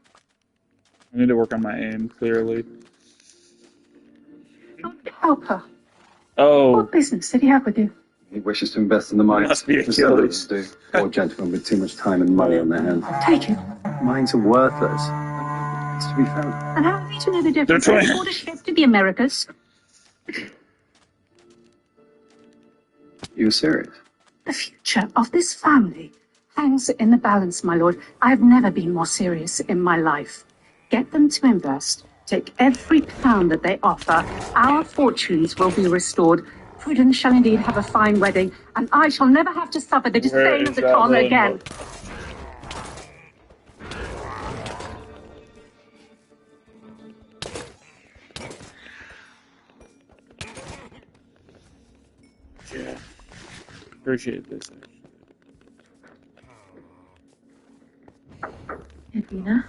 I need to work on my aim, clearly. Help her. Oh. What business did he have with you? He wishes to invest in the mines. Must be a As killer. others do. Poor gentlemen with too much time and money on their hands. Take it. Mines are worthless. It's to be found. And how are we to know the difference? They're They trying- bought a ship to the Americas. You're serious? The future of this family hangs in the balance, my lord. I have never been more serious in my life. Get them to invest. Take every pound that they offer. Our fortunes will be restored. Prudence shall indeed have a fine wedding, and I shall never have to suffer the disdain of the Ton again. Yeah. Appreciate this. Edwina?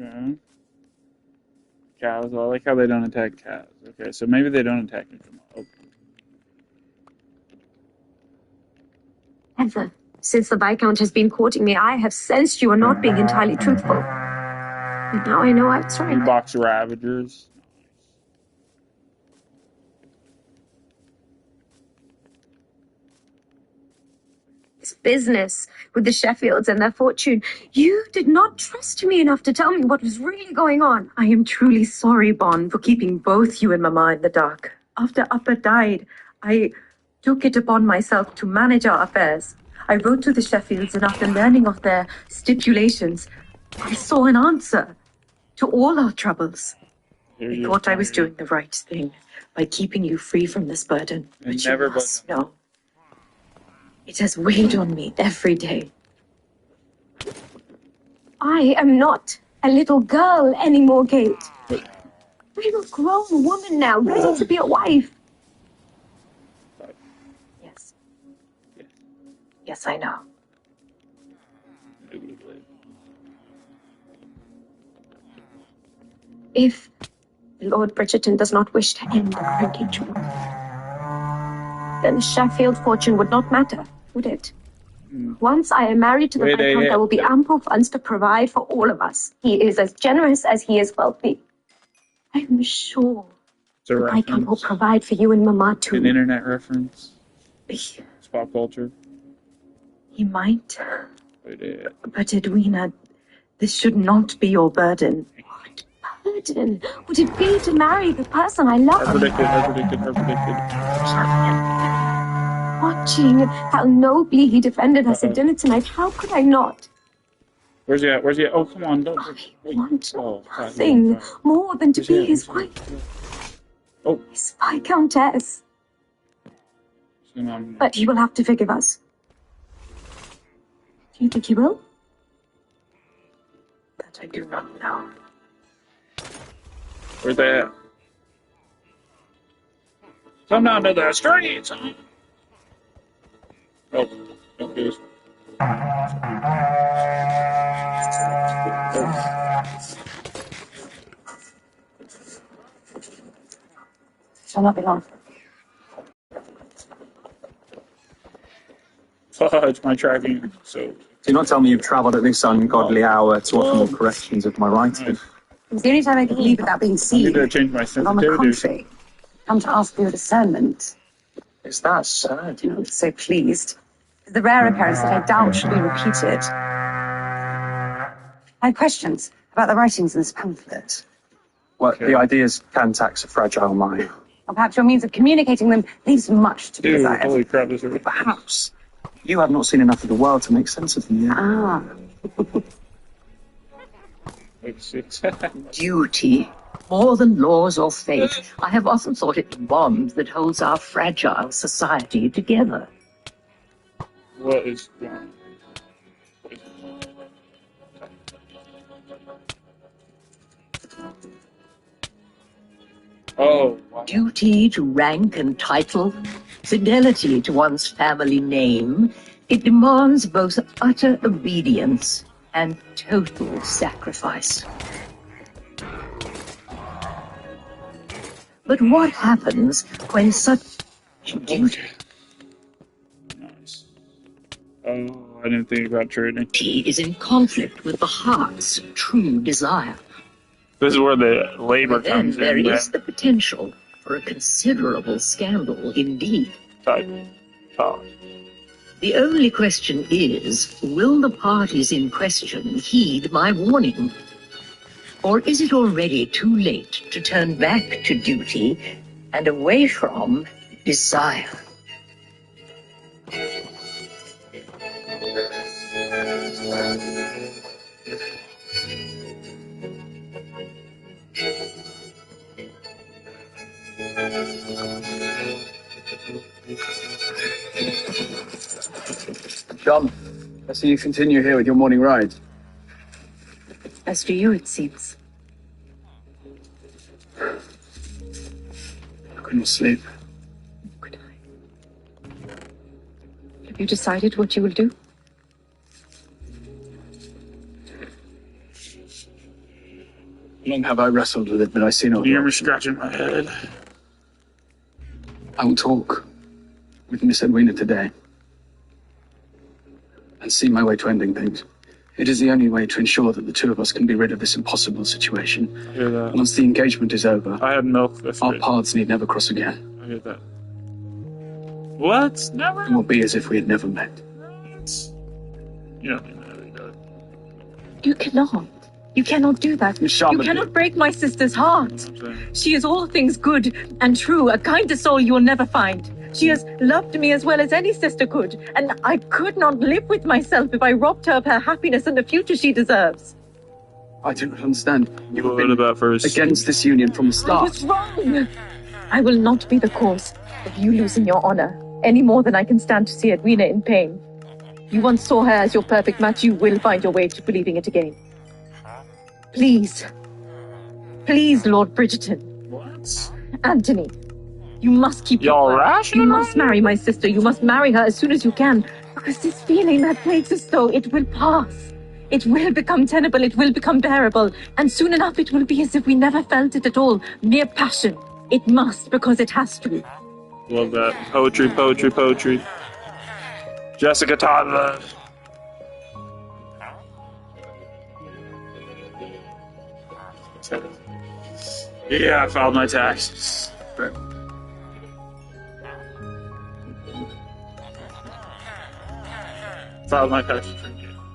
Okay. Cows. I like how they don't attack cows. Okay, so maybe they don't attack me from up. Ever since the Viscount has been courting me, I have sensed you are not being entirely truthful. And now I know I was right. Box Ravagers. This business with the Sheffields and their fortune. You did not trust me enough to tell me what was really going on. I am truly sorry, Bon, for keeping both you and Mama in the dark. After Upper died, I took it upon myself to manage our affairs. I wrote to the Sheffields, and after learning of their stipulations, I saw an answer to all our troubles. I thought I was doing the right thing by keeping you free from this burden. But you must know, it has weighed on me every day. I am not a little girl anymore, Kate. I'm a grown woman now, ready to be a wife. Yes. Yes, I know. If Lord Bridgerton does not wish to end our engagement, then the Sheffield fortune would not matter, would it? Once I am married to the Viscount, there will be ample funds to provide for all of us. He is as generous as he is wealthy. I am sure It's a the Viscount will reference. provide for you and Mama too. An internet reference. He It's pop culture. might, But, but Edwina, this should not be your burden. What burden would it be to marry the person I love? Her predicted. Watching how nobly he defended us at dinner tonight, how could I not? Where's he at? Oh, come on. Don't. I want nothing more than to be his wife. Oh. His Viscountess. But he will have to forgive us. Do you think he will? That I do not know. Where's they at? Come down to the streets. Oh, okay. Shall not be long. It's my tracking. So Do not tell me you've travelled at this ungodly hour to offer more corrections of my writing. It's the only time I can leave without being I seen. need to change my But on the sensitivity. contrary, come to ask for your discernment. Is that so? Do not so pleased. The rare occurrence that I doubt should be repeated. I have questions about the writings in this pamphlet. Well, the ideas can tax a fragile mind. Or perhaps your means of communicating them leaves much to be Dude, desired. holy crap, this is... Perhaps you have not seen enough of the world to make sense of them yet. Ah. Duty, more than laws or fate. I have often thought it the bond that holds our fragile society together. What is wrong? Oh, wow. Duty to rank and title, fidelity to one's family name. It demands both utter obedience and total sacrifice. But what happens when such duty Nice. Oh, I didn't think about trading. is in conflict with the heart's true desire? This is where the labor Then comes there in. is the potential for a considerable scandal indeed. Talk. The only question is, will the parties in question heed my warning? Or is it already too late to turn back to duty and away from desire? John, I see you continue here with your morning ride. As do you, it seems. I couldn't sleep. Have you decided what you will do? Long have I wrestled with it, but I see no. You hear me scratching my head? I will talk with Miss Edwina today and see my way to ending things. It is the only way to ensure that the two of us can be rid of this impossible situation. I hear that. Once the engagement is over, I had milk. our paths need never cross again. I hear that. What? Never? It will be as if we had never met. You don't mean that, do You cannot. You cannot do that. Miss You Sharma, cannot break my sister's heart. She is all things good and true, a kinder soul you will never find. She has loved me as well as any sister could, and I could not live with myself if I robbed her of her happiness and the future she deserves. I do not understand. You have What been about first? against this union from the I start. was wrong. I will not be the cause of you losing your honor, any more than I can stand to see Edwina in pain. You once saw her as your perfect match. You will find your way to believing it again. Please. Please, Lord Bridgerton. What? Anthony, you must keep your word. rational? You must marry my sister. You must marry her as soon as you can. Because this feeling that plagues us though, it will pass. It will become tenable. It will become bearable. And soon enough it will be as if we never felt it at all. Mere passion. It must, because it has to. Love that. Poetry, poetry, poetry. Jessica Toddler. Yeah, I filed my taxes. Right. Filed my taxes.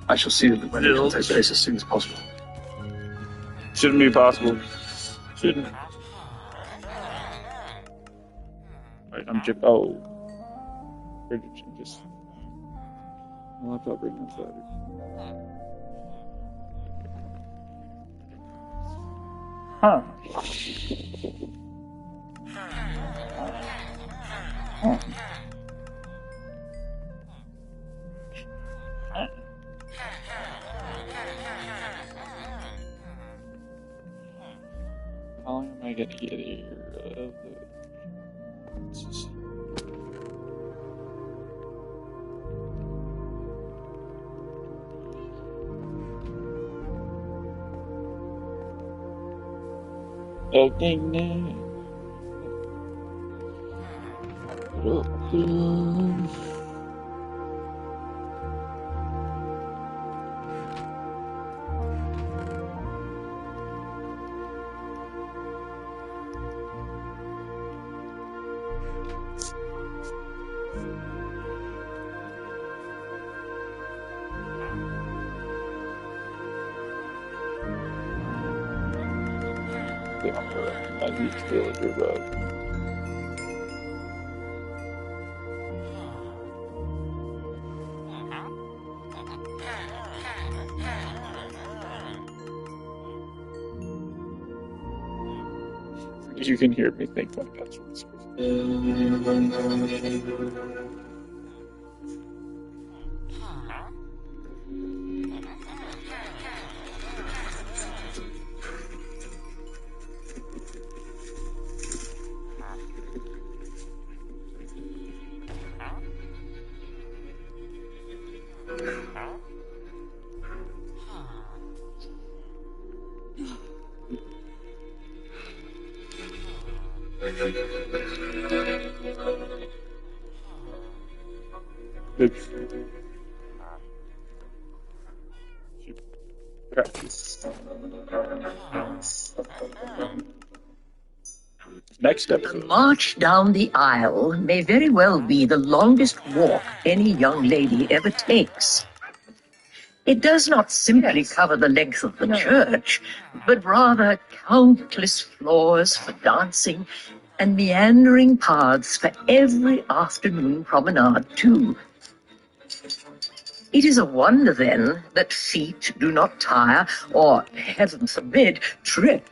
I shall see that the wedding will take place as soon as possible. Shouldn't be possible. Shouldn't. Wait, I'm just. Oh. Bridgerton, just. My laptop right now, so Huh. Huh. How long am I gonna get here? exactly my huge villager bug. You can hear me think like that's what this Oops. Next episode. A march down the aisle may very well be the longest walk any young lady ever takes. It does not simply cover the length of the church, but rather countless floors for dancing and meandering paths for every afternoon promenade, too. It is a wonder, then, that feet do not tire or, heaven forbid, trip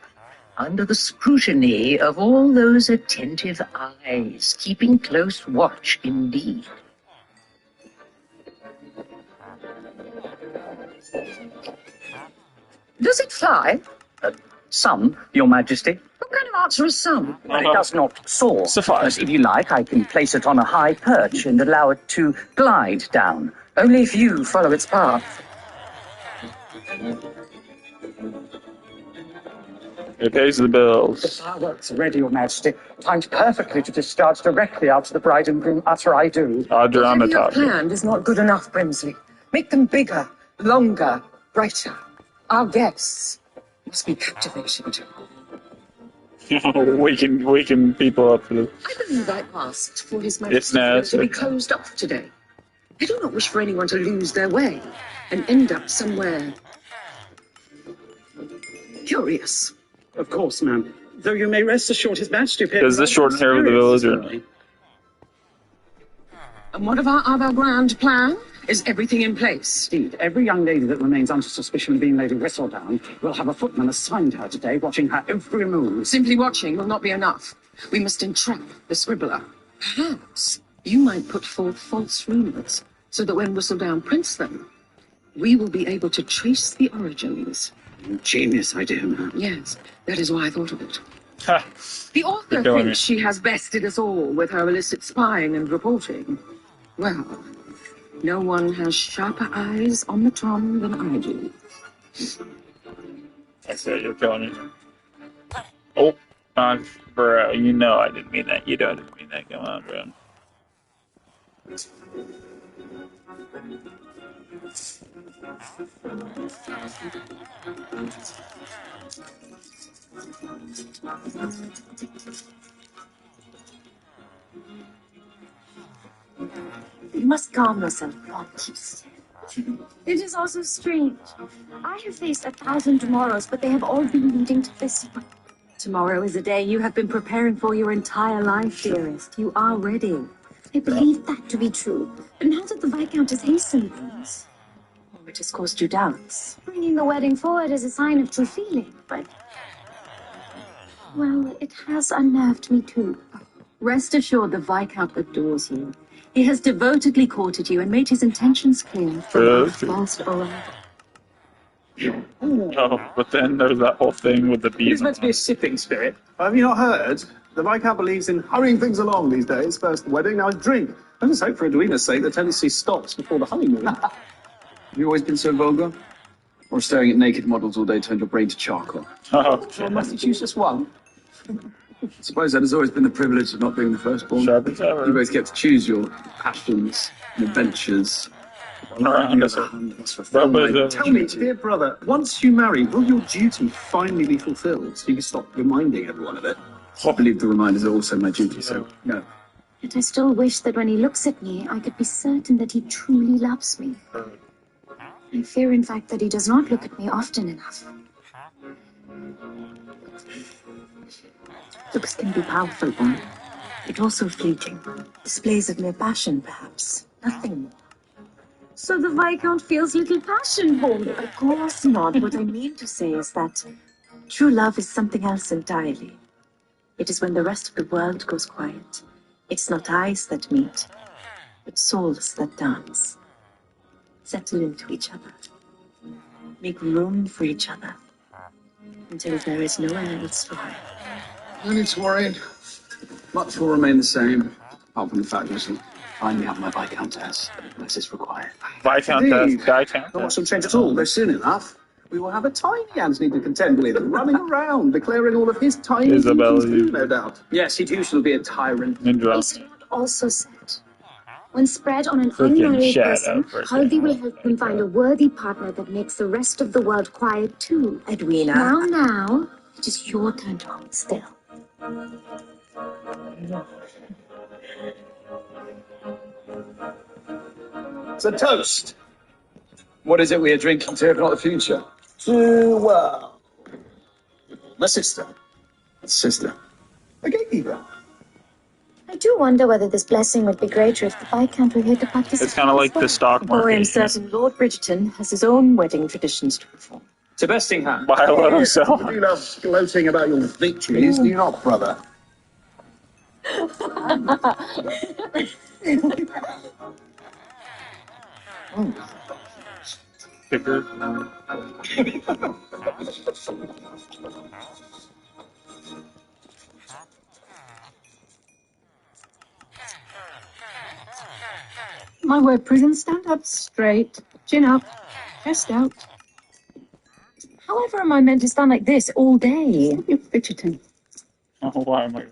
under the scrutiny of all those attentive eyes, keeping close watch indeed. Does it fly? Some, Your Majesty. What kind of answer is some? Well, it does not soar. But if you like, I can place it on a high perch and allow it to glide down. Only if you follow its path. It pays the bills. The fireworks are ready, Your Majesty. Timed perfectly to discharge directly after the bride and groom utter I do. Whatever your plan is not good enough, Brimsley. Make them bigger, longer, brighter. Our guests must be captivated. waking people up for this. I believe I asked for His It's Majesty to be nasty. closed off today. I do not wish for anyone to lose their way and end up somewhere curious. Of course, ma'am. Though you may rest assured His Majesty... Does this shorten hair with the village or not? And what of our other grand plan? Is everything in place? Indeed, every young lady that remains under suspicion of being Lady Whistledown will have a footman assigned her today, watching her every move. Simply watching will not be enough. We must entrap the scribbler. Perhaps you might put forth false rumors, so that when Whistledown prints them, we will be able to trace the origins. Genius idea, ma'am. Yes, that is why I thought of it. Ha! The author You're killing thinks she has bested us all with her illicit spying and reporting. Well, no one has sharper eyes on the Tom than I do. That's it, you're killing me. Oh, bro, you know I didn't mean that. You know I didn't mean that. Come on, bro. You must calm yourself, Pontius. It is also strange. I have faced 1,000 tomorrows, but they have all been leading to this one. Tomorrow is a day you have been preparing for your entire life, dearest. You are ready. I believe that to be true. But now that the Viscountess hastened things, It has caused you doubts. bringing the wedding forward is a sign of true feeling, but... well, it has unnerved me too. Rest assured the Viscount adores you. He has devotedly courted you and made his intentions clear from our first arrival. Oh, but then there's that whole thing with the bees. He's meant to be a sipping spirit. Have you not heard? The Viscount believes in hurrying things along these days. First the wedding, now a drink. I just hope for Edwina's sake the tendency stops before the honeymoon. Have you always been so vulgar? Or staring at naked models all day turned your brain to charcoal? Oh, Well, must you choose just one? I suppose that has always been the privilege of not being the firstborn. Sharp as ever. You both get to choose your passions and adventures. Tell me, dear brother, once you marry, will your duty finally be fulfilled so you can stop reminding everyone of it? I believe the reminders are also my duty, so no. Yet I still wish that when he looks at me, I could be certain that he truly loves me. I fear, in fact, that he does not look at me often enough. Looks can be powerful, Bond. But also fleeting. Displays of mere passion, perhaps. Nothing more. So the Viscount feels little passion for me? Of course not. What I mean to say is that true love is something else entirely. It is when the rest of the world goes quiet. It's not eyes that meet, but souls that dance. Settle into each other. Make room for each other. Until there is nowhere else to hide. No need to worry. Much will remain the same, apart from the fact that I only have my Viscountess, unless it's required. Viscountess, Not much will change at all, though soon enough, we will have a tiny Anthony to contend with, running around, declaring all of his tiny duties too, no doubt. Yes, he too shall be a tyrant. Is it not also said, when spread on an Freaking unmarried shadow, person, Halby will help them find a worthy partner that makes the rest of the world quiet too. Edwina. Now, it is your turn to hold still. It's a toast. What is it we are drinking to, if not the future? To, my sister. Sister. A gatekeeper. I do wonder whether this blessing would be greater if the Viscount were here to participate. It's kind of like the stock Oh, I market. am certain Lord Bridgerton has his own wedding traditions to perform. To besting her. Buy a low You sell. do love gloating about your victories, do you not, brother? Picker. My word, Prudence, stand up straight, chin up, chest out. However am I meant to stand like this all day? You're Bridgerton. Oh, why am I?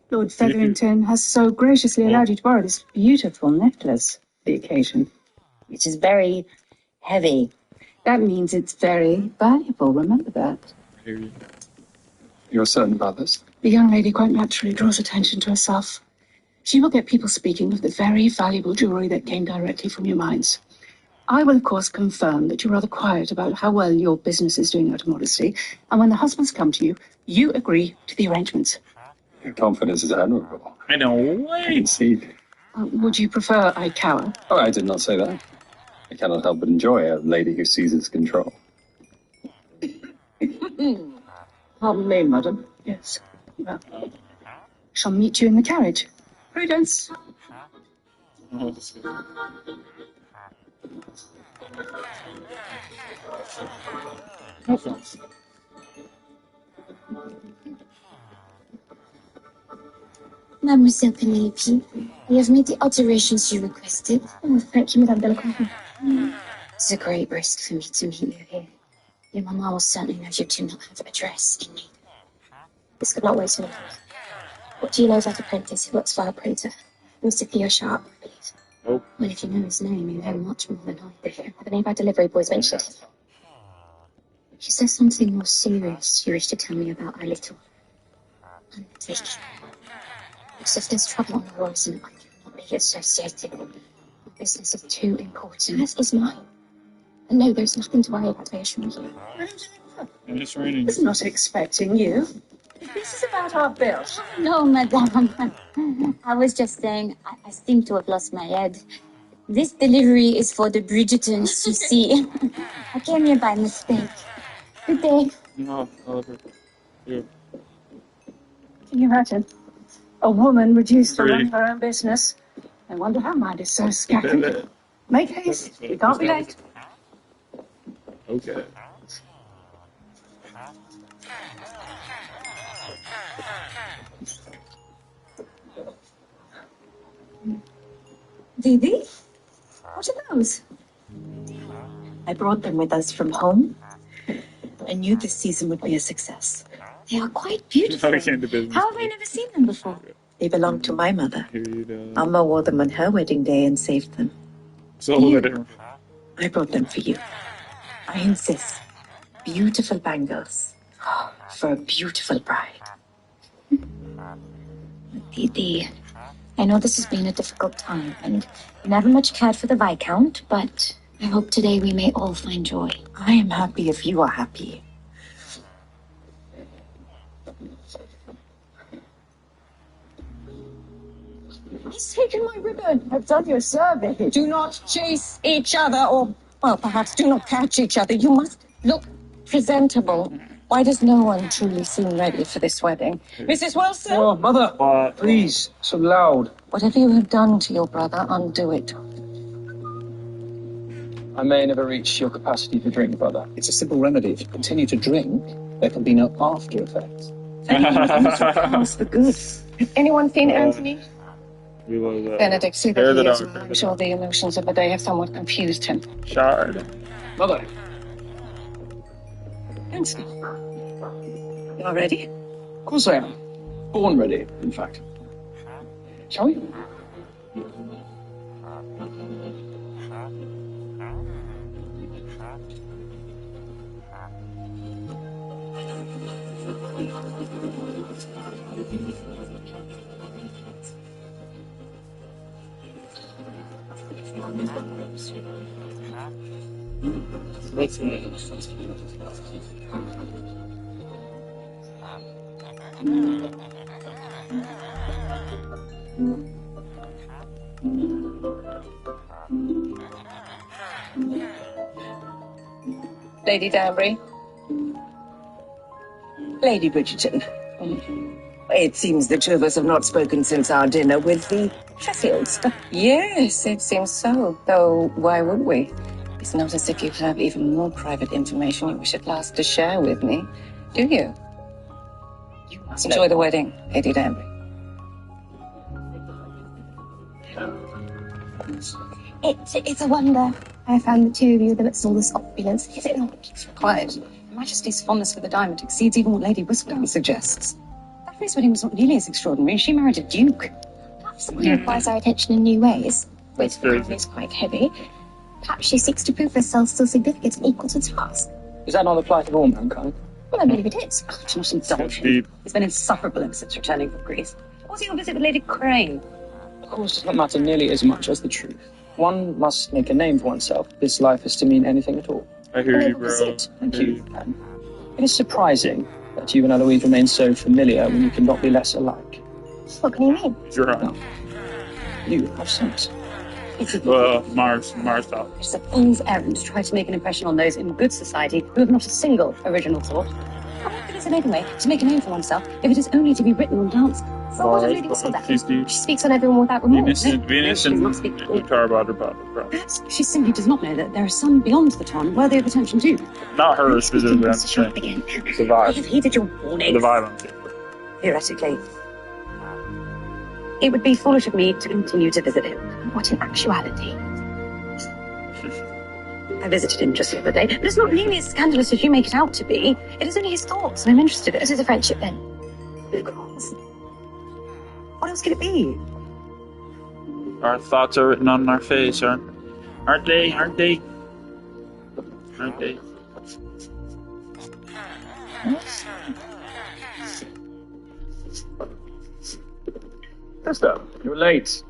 Lord Featherington has so graciously allowed you to borrow this beautiful necklace for the occasion. Which is very heavy. That means it's very valuable, remember that. You're certain about this? The young lady quite naturally draws attention to herself. She will get people speaking of the very valuable jewellery that came directly from your mines. I will, of course, confirm that you're rather quiet about how well your business is doing out of modesty, and when the husbands come to you, you agree to the arrangements. Your confidence is admirable. I know. Indeed. Would you prefer I cower? Oh, I did not say that. I cannot help but enjoy a lady who seizes control. Pardon me, madam. Yes. Well, shall meet you in the carriage. Prudence. Mademoiselle Penelope, we have made the alterations you requested. Oh, thank you, Madame Delacroix. It's a great risk for me to meet you here. Your mamma will certainly know you do not have a dress in me. This could not wait any longer. What do you know of that apprentice who works for our printer? Mr. Theo Sharp, I believe. Nope. Well, if you know his name, you know much more than I do. Have any of our delivery boys mentioned it? Is there something more serious you wish to tell me about our little undertaking? Because if there's trouble on the horizon, I cannot be associated. My business is too important. As is mine. And no, there's nothing to worry about, I assure you. And it's raining. I was not expecting you. This is about our bill. No, madame. I was just saying, I seem to have lost my head. This delivery is for the Bridgertons, you see. I came here by mistake. Good day. No, yeah. Can you imagine? A woman reduced to run her own business. I wonder how mine is so scattered. Make haste. We can't be late. Okay. Didi? What are those? I brought them with us from home. I knew this season would be a success. They are quite beautiful. How have I never seen them before? They belong to my mother. Amma wore them on her wedding day and saved them. I brought them for you. I insist. Beautiful bangles. For a beautiful bride. Didi, I know this has been a difficult time, and you never much cared for the Viscount, but I hope today we may all find joy. I am happy if you are happy. He's taken my ribbon. I've done you a service. Do not chase each other, or, well, perhaps do not catch each other. You must look presentable. Why does no one truly seem ready for this wedding? Mrs. Wilson? Oh, Mother, please, so loud. Whatever you have done to your brother, undo it. I may never reach your capacity to drink, brother. It's a simple remedy. If you continue to drink, there can be no after effects. Pass for good. Has anyone seen Anthony? Benedict, see that he is. I'm sure the emotions of the day have somewhat confused him. Shard. Mother. Anthony. You are ready? Of course I am. Born ready, in fact. Shall we? Lady Danbury. Lady Bridgerton. It seems the two of us have not spoken since our dinner with the Sheffields. Yes, it seems so. Though, why would we? It's not as if you have even more private information you wish at last to share with me, do you? You must enjoy the wedding, Lady Danbury. It's a wonder I found the two of you amidst all this opulence, is it not? Quiet. Her Majesty's fondness for the diamond exceeds even what Lady Whistledown suggests. That first wedding was not nearly as extraordinary. She married a duke. Perhaps somebody requires our attention in new ways, which is quite heavy. Perhaps she seeks to prove herself still significant and equal to the task. Is that not the plight of all mankind? Well, I believe it is. Oh, do not indulge him. He's been insufferable ever since returning from Greece. What was your visit with Lady Crane? Of course, does not matter nearly as much as the truth. One must make a name for oneself if this life is to mean anything at all. I hear you, bro. Thank you, Anne. It is surprising that you and Eloise remain so familiar when you cannot be less alike. What can you mean? You're right. You have sense. Well, Mars thought. It's a fool's errand to try to make an impression on those in good society who have not a single original thought. How good is it anyway to make a name for oneself if it is only to be written on dance? So what did Lady Whistle that? She speaks on everyone without remorse. Venus and Tarbot bro. Perhaps she simply does not know that there is some beyond the ton worthy of attention too. Not her specifically, I'm just saying. The vibe. I have heeded your warning. The vibe. Theoretically. It would be foolish of me to continue to visit him. What in actuality? I visited him just the other day, but it's not nearly as scandalous as you make it out to be. It is only his thoughts, and I'm interested in. It is a friendship, then. Of course. What else could it be? Our thoughts are written on our face, aren't they? Aren't they? Sister, you're late.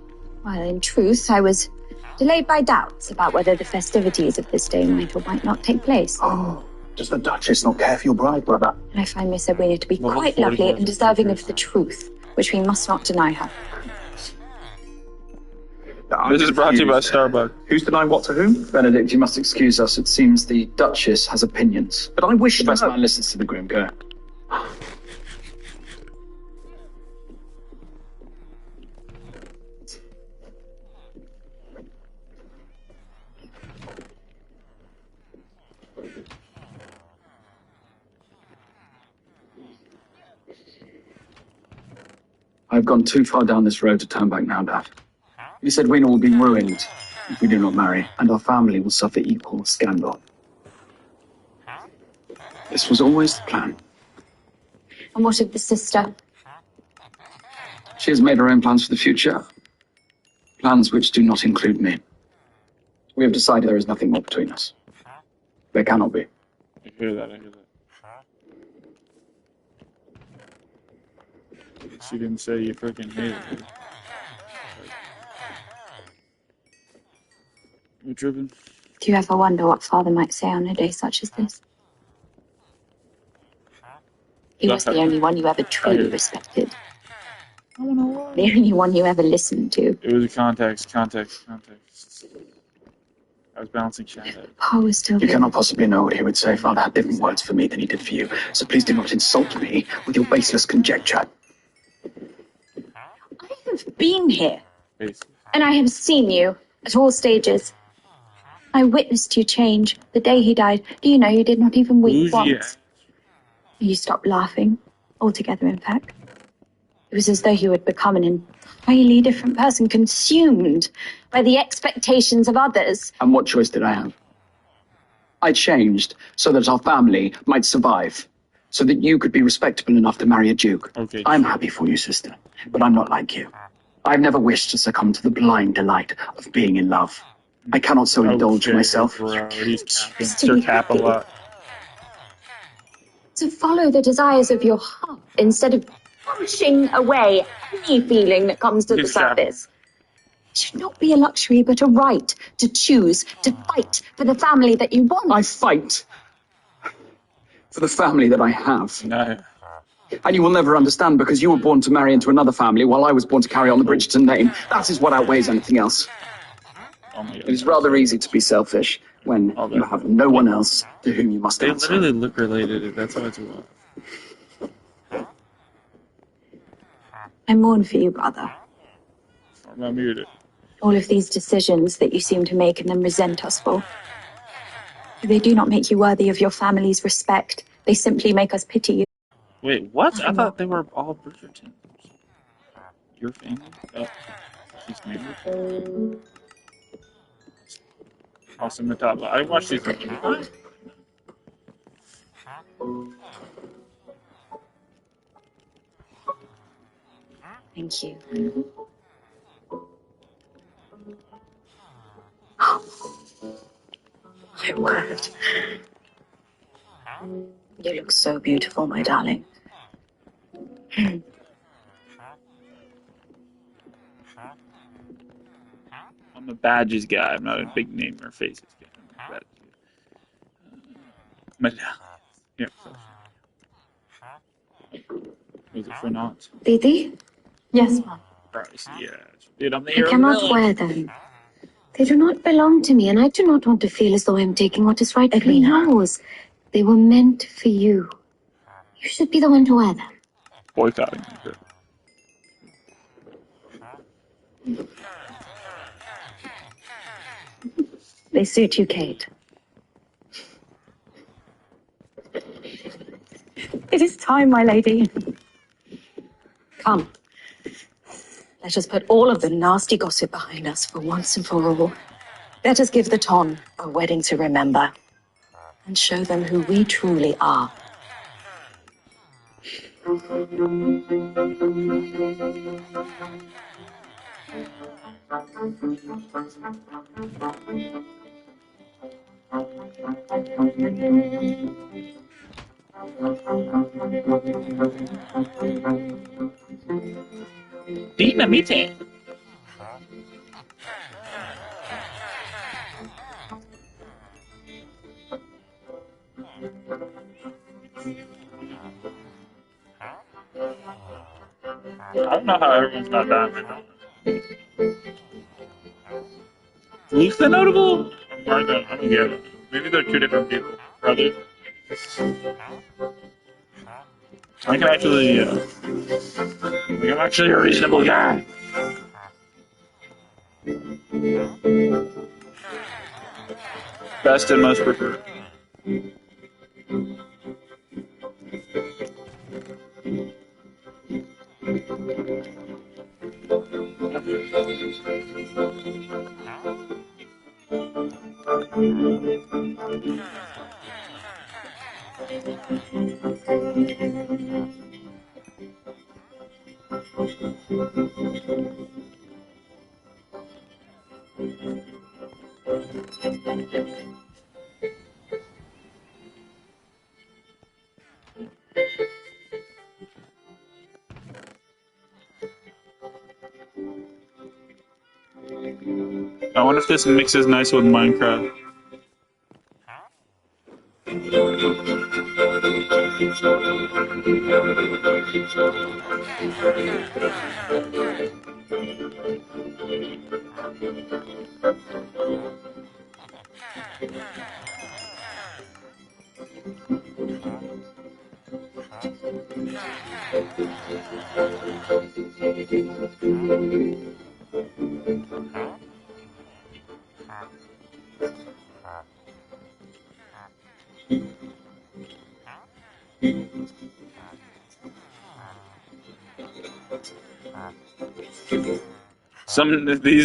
Well, in truth, I was delayed by doubts about whether the festivities of this day might or might not take place. Oh, does the Duchess not care for your bride, brother? And I find Miss Edwina to be quite lovely and deserving of the truth, which we must not deny her. This is brought to you by Starbucks. Who's denying what to whom? Benedict, you must excuse us. It seems the Duchess has opinions. But I wish the best man listens to the groom. Go. I've gone too far down this road to turn back now, Dad. Miss Edwina will be ruined if we do not marry, and our family will suffer equal scandal. This was always the plan. And what of the sister? She has made her own plans for the future. Plans which do not include me. We have decided there is nothing more between us. There cannot be. I hear that. She didn't say you freaking hate it. You driven? Do you ever wonder what Father might say on a day such as this? He was the only one you ever truly respected. The only one you ever listened to. It was context. I was balancing shadow. Paul was still. You cannot possibly know what he would say. Father had different words for me than he did for you. So please do not insult me with your baseless conjecture. I have been here, and I have seen you at all stages. I witnessed you change the day he died. Do you know you did not even weep once? You stopped laughing altogether, in fact. It was as though you had become an entirely different person, consumed by the expectations of others. And what choice did I have? I changed so that our family might survive, so that you could be respectable enough to marry a duke. Okay. I'm happy for you, sister, but I'm not like you. I've never wished to succumb to the blind delight of being in love. I cannot so indulge myself. Sir Cap a lot. To follow the desires of your heart instead of pushing away any feeling that comes to the surface. It should not be a luxury, but a right to choose, to fight for the family that you want. I fight for the family that I have. No. And you will never understand because you were born to marry into another family while I was born to carry on the Bridgerton name. That is what outweighs anything else. Oh my God. It is rather easy to be selfish when you have no one else to whom you must answer. They literally look related. That's why it's wild. I mourn for you, brother. I'm muted. All of these decisions that you seem to make and then resent us for. They do not make you worthy of your family's respect. They simply make us pity you. Wait, what? I thought they were all Bridgerton. Your family? Oh, she's married. Awesome, the top. I watched these movies. Thank you. My word. You look so beautiful, my darling. I'm a badges guy. I'm not a big name or faces guy. I'm a badges guy. Yeah. Was it for not? Didi? Yes, Mom. Price, yeah. Dude, I'm the I hero cannot villain. wear them. They do not belong to me, and I do not want to feel as though I'm taking what is rightfully yours. They were meant for you. You should be the one to wear them. Boycotting. They suit you, Kate. It is time, my lady. Come. Let us put all of the nasty gossip behind us for once and for all. Let us give the Ton a wedding to remember and show them who we truly are. Dinamite. I don't know how everyone's not dying. Luke's the notable? I don't get it. Maybe they're two different people. Brothers. I can actually, I'm actually a reasonable guy. Best and most preferred. I wonder if this mixes nice with Minecraft.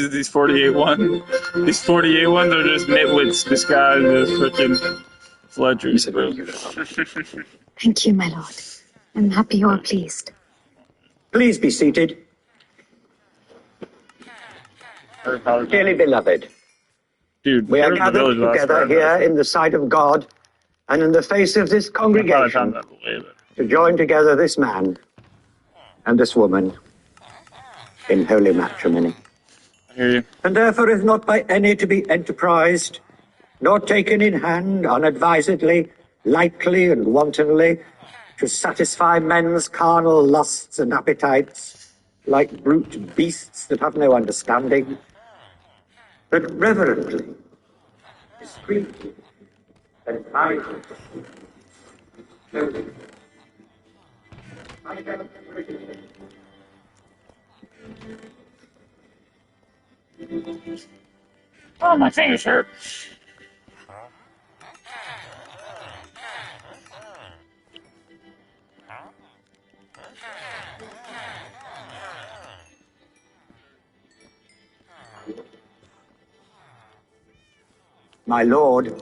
These 48 ones, these 48 ones are just nitwits disguised as freaking Fletchers, bro. Thank you, my lord. I'm happy you are pleased. Please be seated. Dearly beloved, dude, we are gathered together here in the sight of God and in the face of this congregation to join together this man and this woman in holy matrimony. And therefore is not by any to be enterprised, nor taken in hand unadvisedly, lightly and wantonly, to satisfy men's carnal lusts and appetites, like brute beasts that have no understanding, but reverently, discreetly, and kindly. Oh, my fingers hurt. My lord,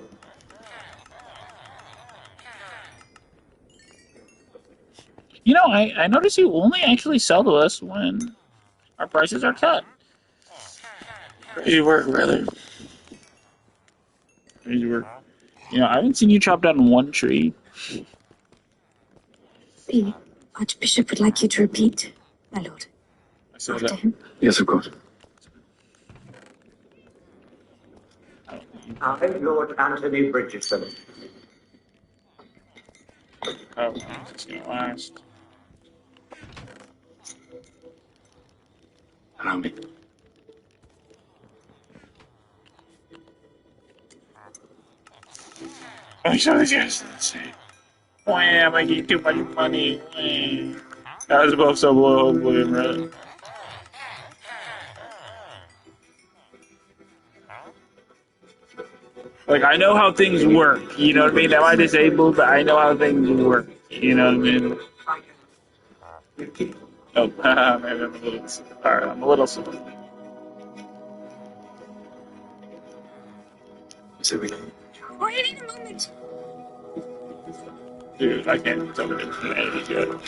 You know, I notice you only actually sell to us when our prices are cut. Crazy work, brother. Crazy work. You know, I haven't seen you chop down one tree. The Archbishop would like you to repeat, my lord. I said that. Yes, of course. I, Lord Anthony Bridgerton. Oh, it's gonna last. Allow me. Let me show these guys. Let's see. Wham, I get too much money. Wham. That was above so below, hopefully, right? Like, I know how things work, you know what I mean? Am I disabled? But I know how things work, you know what I mean? Oh, maybe I'm a little, alright, I'm a little slow. Wait a moment. Dude, I can't tell it any good.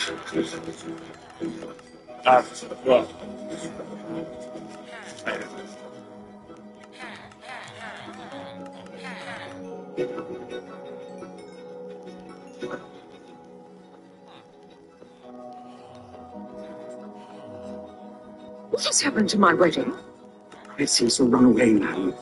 Well. What has happened to my wedding? It seems to run away now.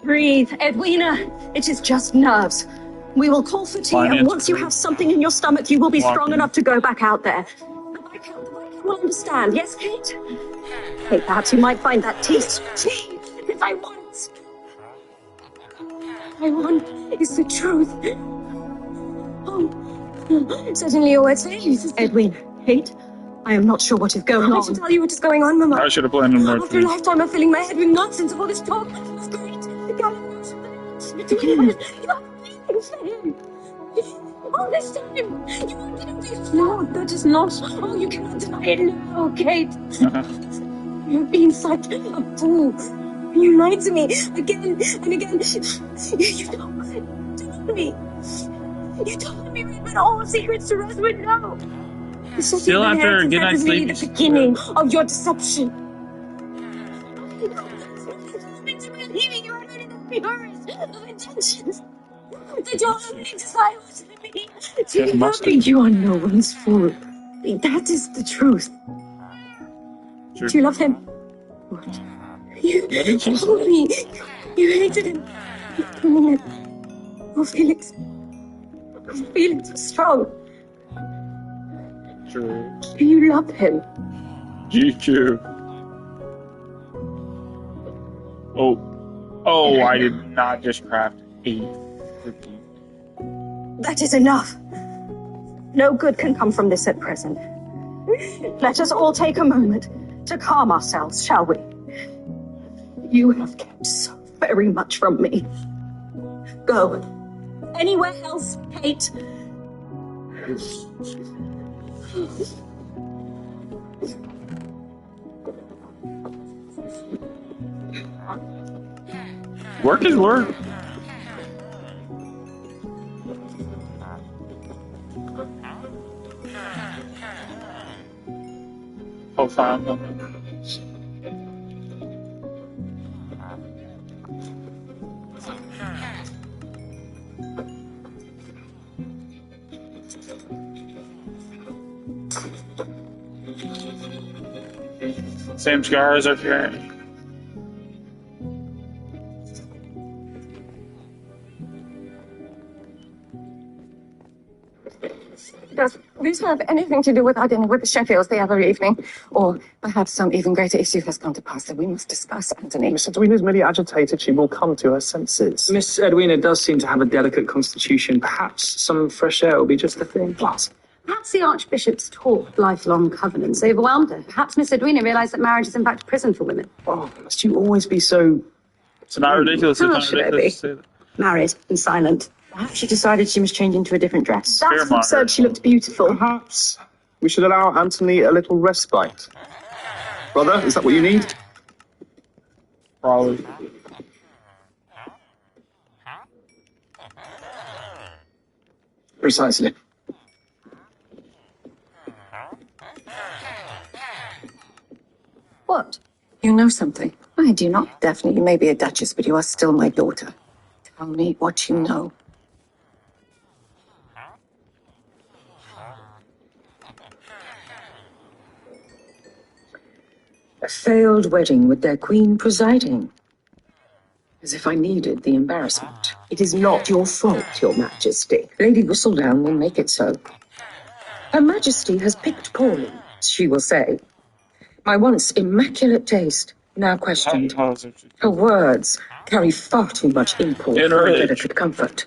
Breathe, Edwina. It is just nerves. We will call for tea, and once you have something in your stomach, you will be strong enough to go back out there. The Viscount will understand, yes, Kate? Kate, perhaps you might find that tea. Tea is I want. I want is the truth. Oh, certainly your words, Edwin, Kate, I am not sure what is going on. I should tell you what is going on, Mama. I should have planned on more. After a lifetime of filling my head with nonsense of all this talk, of great all this time, you wanted to be no, that is not. Oh, you cannot deny it. No, Kate. You've been such a fool. You lied to me again and again. You told me. You told me we had all secrets to Rosewood. No. Still after a good night's sleep. The beginning of your deception. Leaving you alone in the purest of intentions. Did your only desire was to be? You are no one's fool. That is the truth. Sure. Do you love him? What? You told me you hated him. You mean it? Your feelings. Your feelings are strong. True. Do you love him? GQ. Oh, I did not just craft a freaking. That is enough. No good can come from this at present. Let us all take a moment to calm ourselves, shall we? You have kept so very much from me. Go. Anywhere else, Kate. Work is work. Oh, fine. Same scars, okay. Does this have anything to do with our dinner with the Sheffields the other evening? Or perhaps some even greater issue has come to pass that we must discuss, Anthony? Miss Edwina's merely agitated. She will come to her senses. Miss Edwina does seem to have a delicate constitution. Perhaps some fresh air will be just the thing. What? Perhaps the Archbishop's taught lifelong covenants overwhelmed her. Perhaps Miss Edwina realised that marriage is in fact a prison for women. Oh, must you always be so... It's not ridiculous. How should I be? Married and silent. Perhaps she decided she must change into a different dress. That's what said she looked beautiful. Perhaps we should allow Anthony a little respite. Brother, is that what you need? Probably. Precisely. What? You know something? I do not. Daphne, you may be a duchess, but you are still my daughter. Tell me what you know. A failed wedding with their queen presiding. As if I needed the embarrassment. It is not your fault, Your Majesty. Lady Whistledown will make it so. Her Majesty has picked poorly, she will say. My once immaculate taste, now questioned. Her words carry far too much import for her delicate comfort.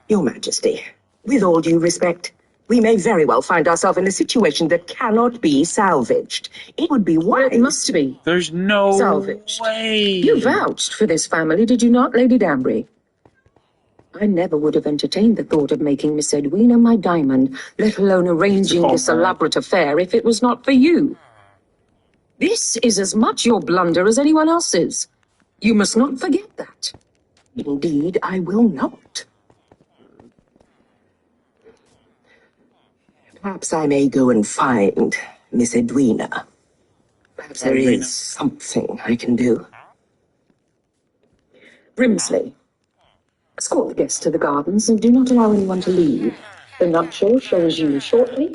Your Majesty, with all due respect, we may very well find ourselves in a situation that cannot be salvaged. It would be wise. It must be. There's no salvaged. way. You vouched for this family, did you not, Lady Danbury? I never would have entertained the thought of making Miss Edwina my diamond, let alone arranging this elaborate affair, if it was not for you. This is as much your blunder as anyone else's. You must not forget that. Indeed, I will not. Perhaps I may go and find Miss Edwina. Perhaps there is something I can do. Brimsley, escort the guests to the gardens and do not allow anyone to leave. The nuptial shall resume shortly,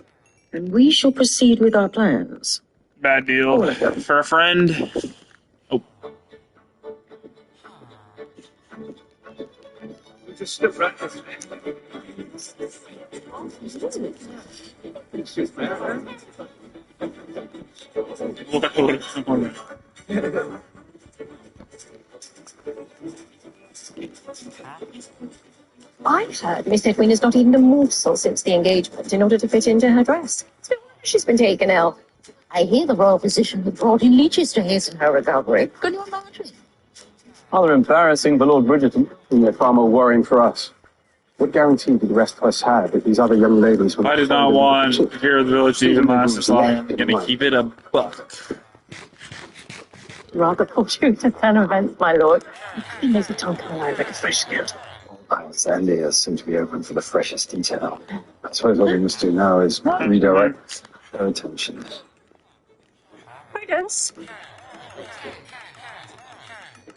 and we shall proceed with our plans. Bad deal for a friend. Oh. Just step right this way. I've heard Miss Edwina's not eaten a morsel since the engagement in order to fit into her dress. So she's been taken ill. I hear the royal physician had brought in leeches to hasten her recovery. Can you imagine? Rather embarrassing for Lord Bridgerton, and yet far more worrying for us. What guarantee did the rest of us have that these other young ladies would... I did not want Hero of the Village to even last this long. I'm going to keep it a buck. Rather fortunate turn of events, my lord. He knows the tongue come alive like a fresh skirt. Our ears seem to be open for the freshest detail. I suppose what we must do now is redirect their attention. Prudence.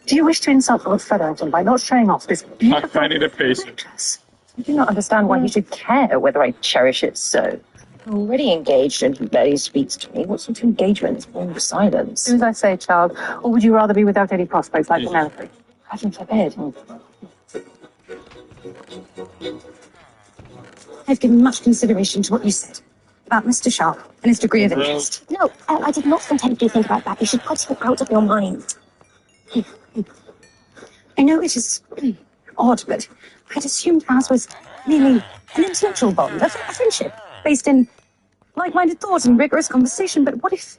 Do you wish to insult Lord Featherington by not showing off this beautiful I need a patient. necklace? I do not understand why he should care whether I cherish it so. I'm already engaged and he barely speaks to me. What sort of engagement is born of silence? Do as I say, child. Or would you rather be without any prospects like Penelope? Heaven forbid. I've given much consideration to what you said about Mr. Sharp and his degree of interest. No, I did not intend you to think about that. You should put him out of your mind. I know it is odd, but I'd assumed ours was merely an intellectual bond, a friendship, based in like-minded thought and rigorous conversation. But what if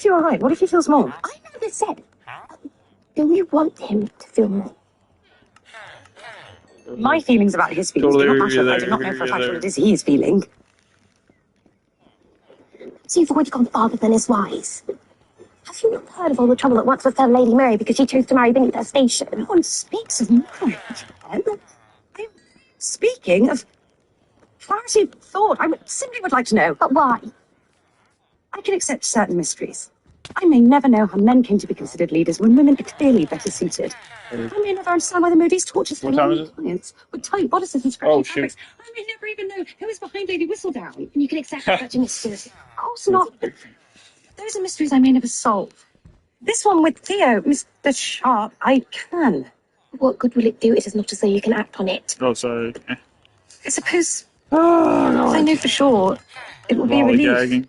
you are right? What if he feels more? I never said. Do you want him to feel more? My feelings about his feelings do not matter. I do not know for a fact what it is he is feeling. So you've already gone farther than is wise. Have you not heard of all the trouble that once befell Lady Mary because she chose to marry beneath her station? No one speaks of marriage. I'm speaking of clarity of thought. I simply would like to know. But why? I can accept certain mysteries. I may never know how men came to be considered leaders when women are clearly better suited. I may never understand why the movies tortures their clients with tight bodices and scratchy fabrics. I may never even know who is behind Lady Whistledown. And you can accept such a mystery. Of course not. Those are mysteries I may never solve. This one with Theo, Mr. Sharp, I can. What good will it do? It is not as though you can act on it. Oh, sorry. I suppose if I know for sure, it would be a relief.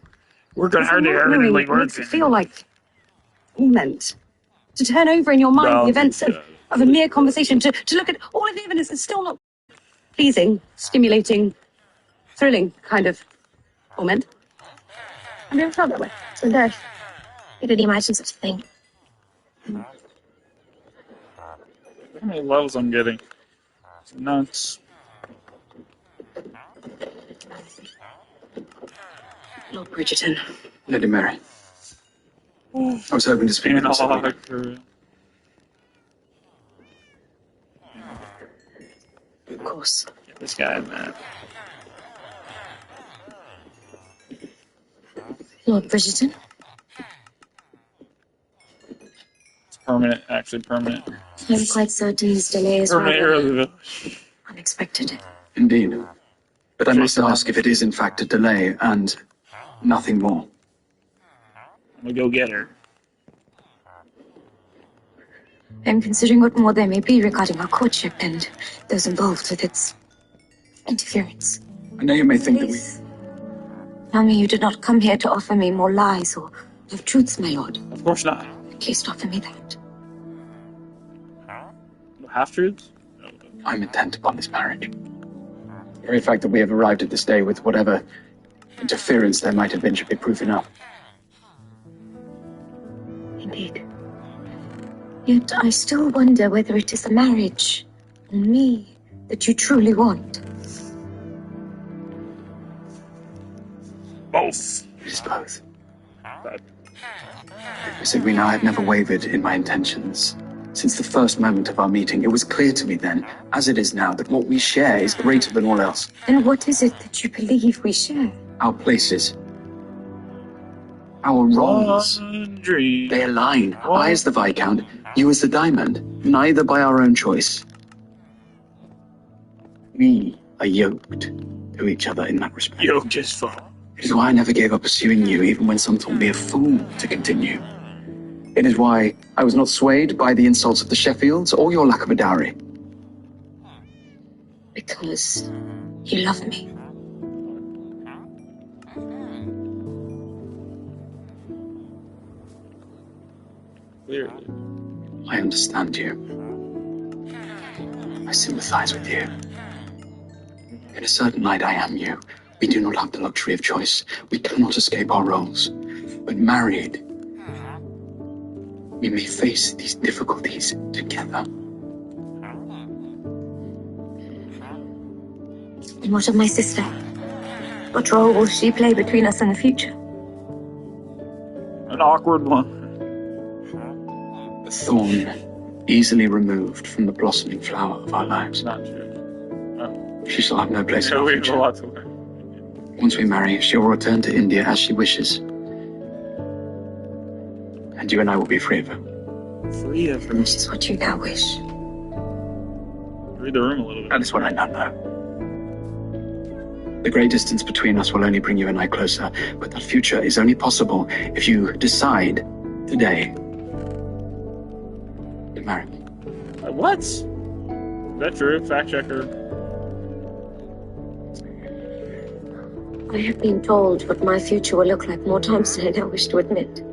Working hard here, everything like makes it feel like meant to turn over in your mind the events of a mere conversation, to look at all of the evidence and still not pleasing, stimulating, thrilling kind of torment. I've never felt that way. So no, you didn't imagine such a thing. How many levels I'm getting? It's nuts. Lord Bridgerton. Lady Mary. I was hoping to speak with you. Of course. Get this guy, man. Lord Bridgerton? It's permanent, actually permanent. I'm quite certain this delay is rather unexpected. Indeed. But I must ask if it is in fact a delay and nothing more. I'm gonna go get her. I'm considering what more there may be regarding our courtship and those involved with its interference. I know you may think that we... Tell me you did not come here to offer me more lies or of truths, my lord. Of course not. At least offer me that. Half-truths? I'm intent upon this marriage. The very fact that we have arrived at this day with whatever interference there might have been should be proof enough. Indeed. Yet I still wonder whether it is the marriage or me that you truly want. Both. It is both. Miss Edwina, I have never wavered in my intentions. Since the first moment of our meeting, it was clear to me then, as it is now, that what we share is greater than all else. Then what is it that you believe we share? Our places. Our roles. They align. I as the Viscount, you as the Diamond, neither by our own choice. We are yoked to each other in that respect. Yoked as fuck. It is why I never gave up pursuing you, even when some thought me a fool to continue. It is why I was not swayed by the insults of the Sheffields or your lack of a dowry. Because you love me. Clearly. I understand you. I sympathize with you. In a certain light, I am you. We do not have the luxury of choice. We cannot escape our roles. But married, we may face these difficulties together. And what of my sister? What role will she play between us in the future? An awkward one. A thorn easily removed from the blossoming flower of our lives. Not true. No. She shall have no place in So our we have a future. lot to learn. Once we marry, she will return to India as she wishes. And you and I will be free of her. Free of her? This is what you now wish. Read the room a little bit. That is what I now know. The great distance between us will only bring you and I closer, but that future is only possible if you decide today to marry me. What? Is that true? Fact checker. I have been told what my future will look like more times than I now wish to admit.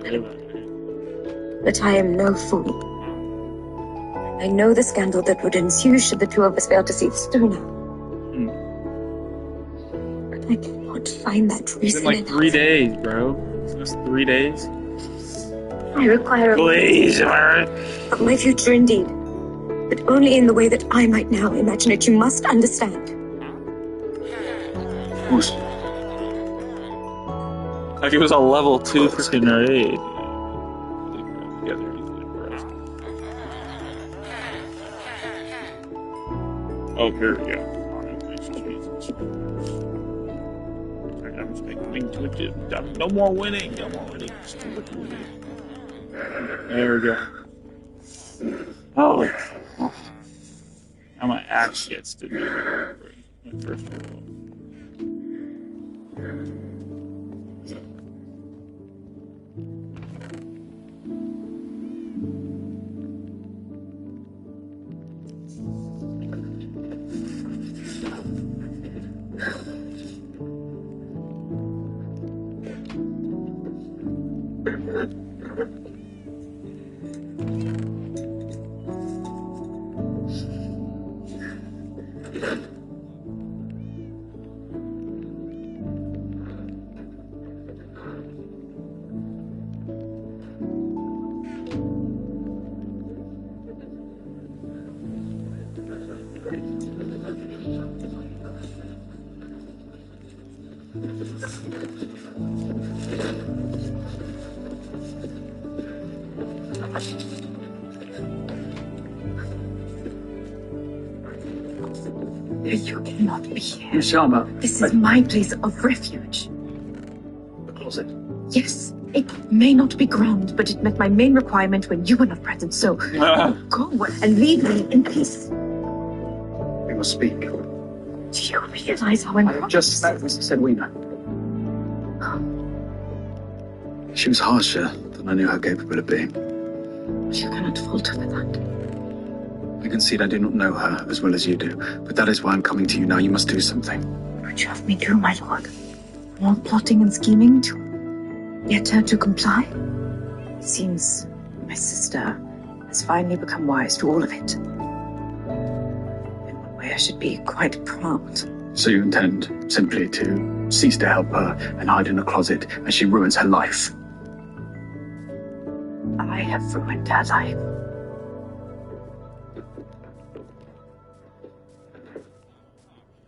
But I am no fool. I know the scandal that would ensue should the two of us fail to see this through now. But I cannot find that It's reason. been like 3 days, bro. It's just 3 days. I require a Please, of my future indeed. But only in the way that I might now imagine it. You must understand. Of course. Like it was a level 2 freaking raid. Oh, here we go. I'm just making twitches. No more winning. No more winning. There we go. Oh. Now my axe gets to be my first roll. You cannot be here. Miss Sharma. This is my place of refuge. The closet. Yes, it may not be grand, but it met my main requirement when you were not present. So go and leave me in peace. We must speak. Do you realize how I important have just met Mrs. Edwina. She was harsher than I knew her capable of being. You cannot falter for that. I concede I do not know her as well as you do, but that is why I'm coming to you now. You must do something. What would you have me do, my lord? More plotting and scheming to get her to comply? It seems my sister has finally become wise to all of it. In one way, I should be quite proud. So you intend simply to cease to help her and hide in a closet as she ruins her life? I have ruined her life.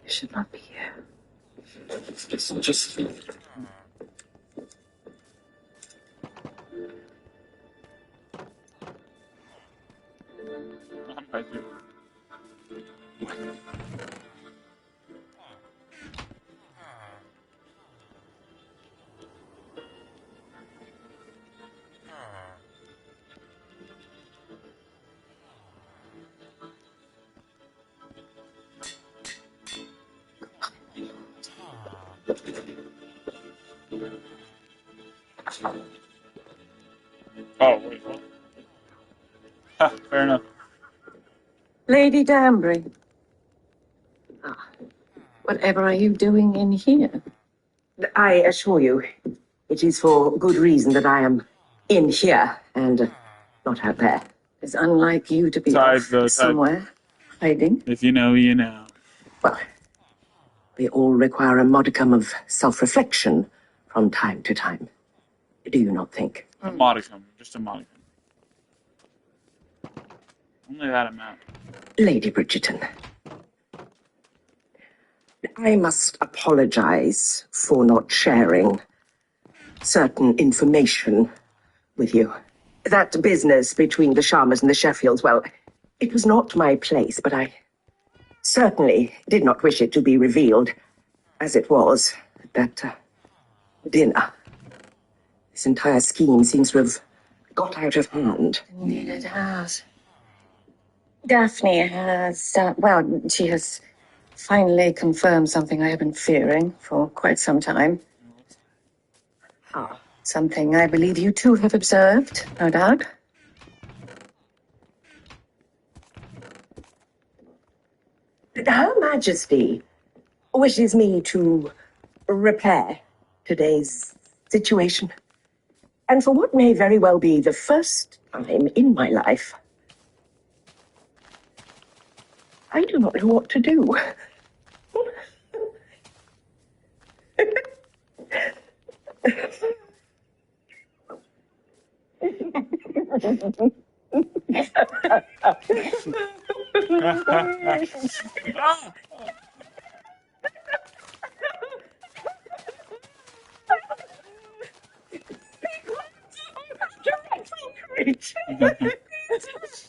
You should not be here. Just... Oh, wait, what? Ha, fair enough. Lady Danbury. Whatever are you doing in here? I assure you, it is for good reason that I am in here and not out there. It's unlike you to be somewhere hiding. If you know, you know. Well, we all require a modicum of self-reflection from time to time. Do you not think? A modicum, just a modicum. Only that amount. Lady Bridgerton, I must apologize for not sharing certain information with you. That business between the Sharmas and the Sheffields, well, it was not my place, but I certainly did not wish it to be revealed as it was at that dinner. This entire scheme seems to have got out of hand. Indeed it has. Daphne has, she has Finally confirmed something I have been fearing for quite some time. Something I believe you too have observed, no doubt. Her Majesty wishes me to repair today's situation. And for what may very well be the first time in my life, I do not know what to do.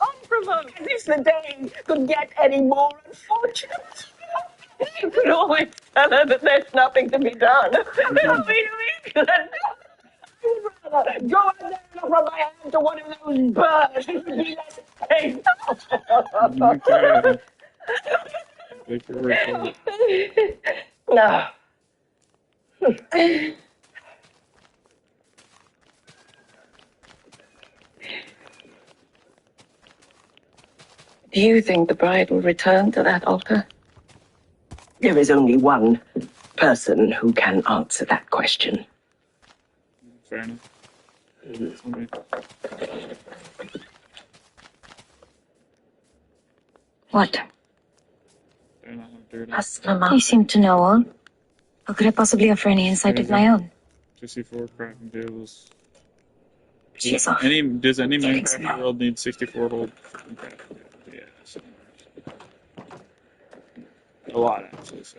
Unprovoked, as if the day could get any more unfortunate. You could always tell her that there's nothing to be done. It'll be England. I would rather go out there and offer my hand to one of those birds. It would be less painful. No. Do you think the bride will return to that altar? There is only one person who can answer that question. Fair enough. What? Ask Mama. You seem to know all. How could I possibly offer any insight of my own? 64 crafting tables. She's off. Does any Minecraft world need 64 whole crafting tables? Yeah. So. A lot, actually, so.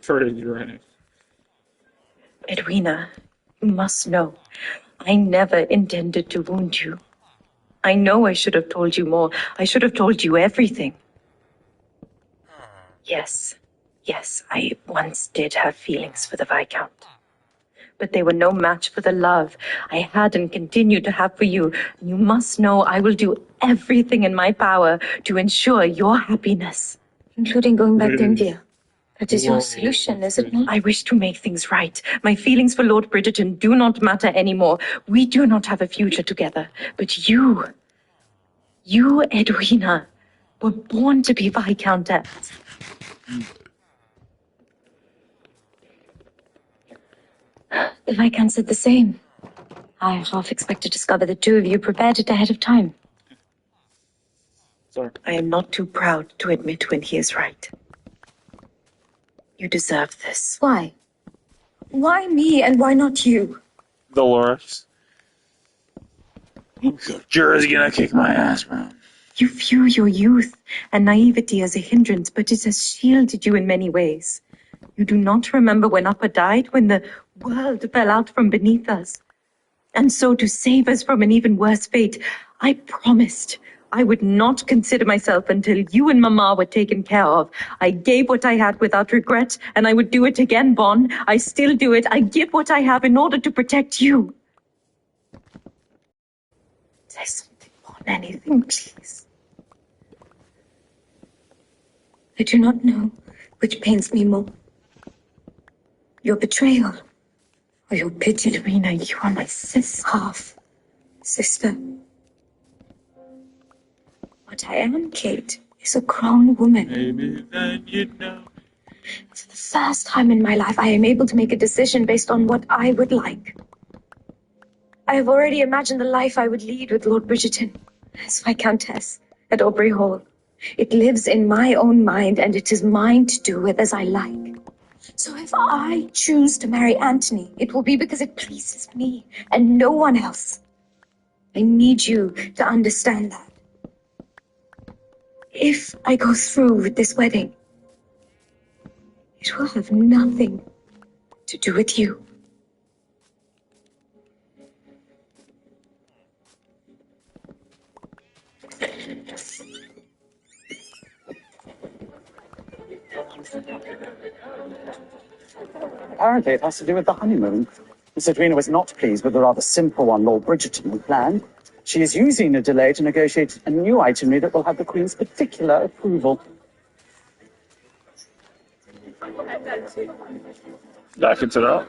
You're right. Edwina, you must know, I never intended to wound you. I know I should have told you more. I should have told you everything. Yes, I once did have feelings for the Viscount. But they were no match for the love I had and continue to have for you. You must know I will do everything in my power to ensure your happiness. Including going back to India. That is your solution, is it not? I wish to make things right. My feelings for Lord Bridgerton do not matter anymore. We do not have a future together. But you, Edwina, were born to be Viscountess. The Viscount said the same. I half expect to discover the two of you prepared it ahead of time. Sorry. I am not too proud to admit when he is right. You deserve this. Why? Why me and why not you? Dolores. Jura's gonna kick my ass, man. You view your youth and naivety as a hindrance, but it has shielded you in many ways. You do not remember when Upper died, when the world fell out from beneath us. And so to save us from an even worse fate, I promised I would not consider myself until you and Mama were taken care of. I gave what I had without regret, and I would do it again, Bon. I still do it. I give what I have in order to protect you. Say something, Bon, anything, please. I do not know which pains me more. Your betrayal or your pity. Edwina, you are my sister. Half sister. What I am, Kate, is a grown woman. Maybe then you know. For the first time in my life, I am able to make a decision based on what I would like. I have already imagined the life I would lead with Lord Bridgerton as Viscountess at Aubrey Hall. It lives in my own mind, and it is mine to do with as I like. So if I choose to marry Anthony, it will be because it pleases me and no one else. I need you to understand that. If I go through with this wedding, it will have nothing to do with you. Apparently it has to do with the honeymoon. Miss Edwina was not pleased with the rather simple one Lord Bridgerton had planned. She is using the delay to negotiate a new itinerary that will have the Queen's particular approval. Back into that.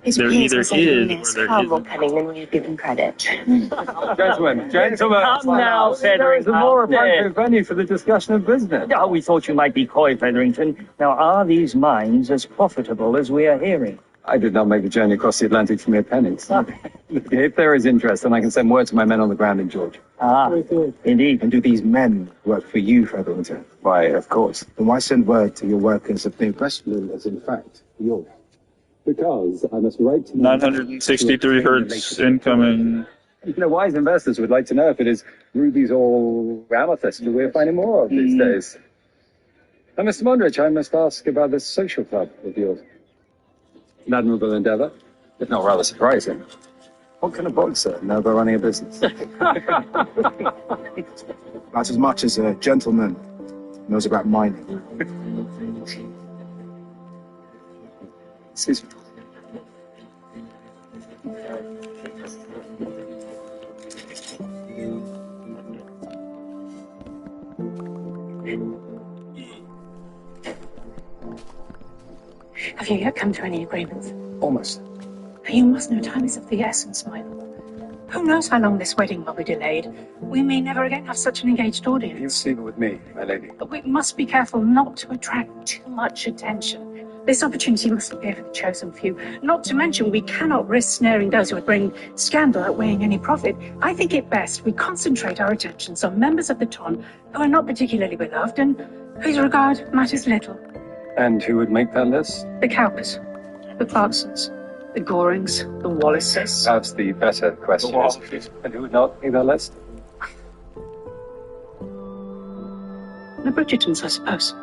His There appeals either are saying is or there far more isn't. cunning than you give him credit. Gentlemen, Come now, there is a more appropriate venue for the discussion of business. Oh, we thought you might be coy, Featherington. Now, are these mines as profitable as we are hearing? I did not make the journey across the Atlantic for mere pennies. If there is interest, then I can send word to my men on the ground in Georgia. Ah, indeed. And do these men work for you, Featherington? Why, of course. Then why send word to your workers of New Westland as in fact yours? Because I must write to 963 hertz incoming. You know, wise investors would like to know if it is rubies or amethyst that we're finding more of these days. Now, Mr. Mondrich, I must ask about this social club of yours. An admirable endeavour, if not rather surprising. What kind of boxer know about running a business? That's as much as a gentleman knows about mining. Excuse me. Have you yet come to any agreements? Almost. You must know time is of the essence, my lord. Who knows how long this wedding will be delayed? We may never again have such an engaged audience. You'll see with me, my lady. But we must be careful not to attract too much attention. This opportunity must appear for the chosen few. Not to mention, we cannot risk snaring those who would bring scandal outweighing any profit. I think it best we concentrate our attentions on members of the ton who are not particularly beloved and whose regard matters little. And who would make that list? The Cowpers, the Clarksons, the Gorings, the Wallaces. Perhaps the better question is, and who would not make that list? The Bridgertons, I suppose.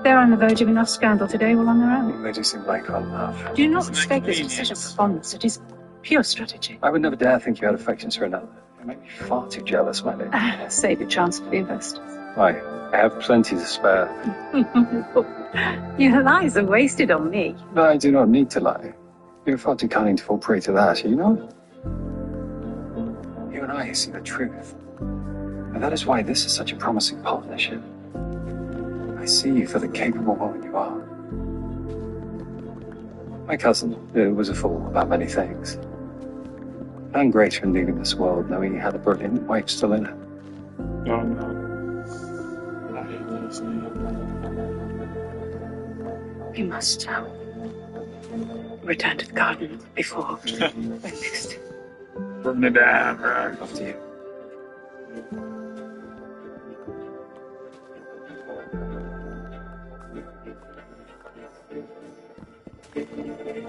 They're on the verge of enough scandal today all on their own. They do seem like on love. Do not mistake this decision for fondness. It is pure strategy. I would never dare think you had affections for another. You make me far too jealous, my lady. Save your chance for the investors. Why? I have plenty to spare. Your lies are wasted on me. But I do not need to lie. You're far too cunning to fall prey to that, you know? You and I see the truth. And that is why this is such a promising partnership. I see you for the capable woman you are. My cousin was a fool about many things. I'm greater in leaving this world knowing he had a brilliant wife still in it. Oh, no. We must return to the garden before breakfast. From the dam, right? After you.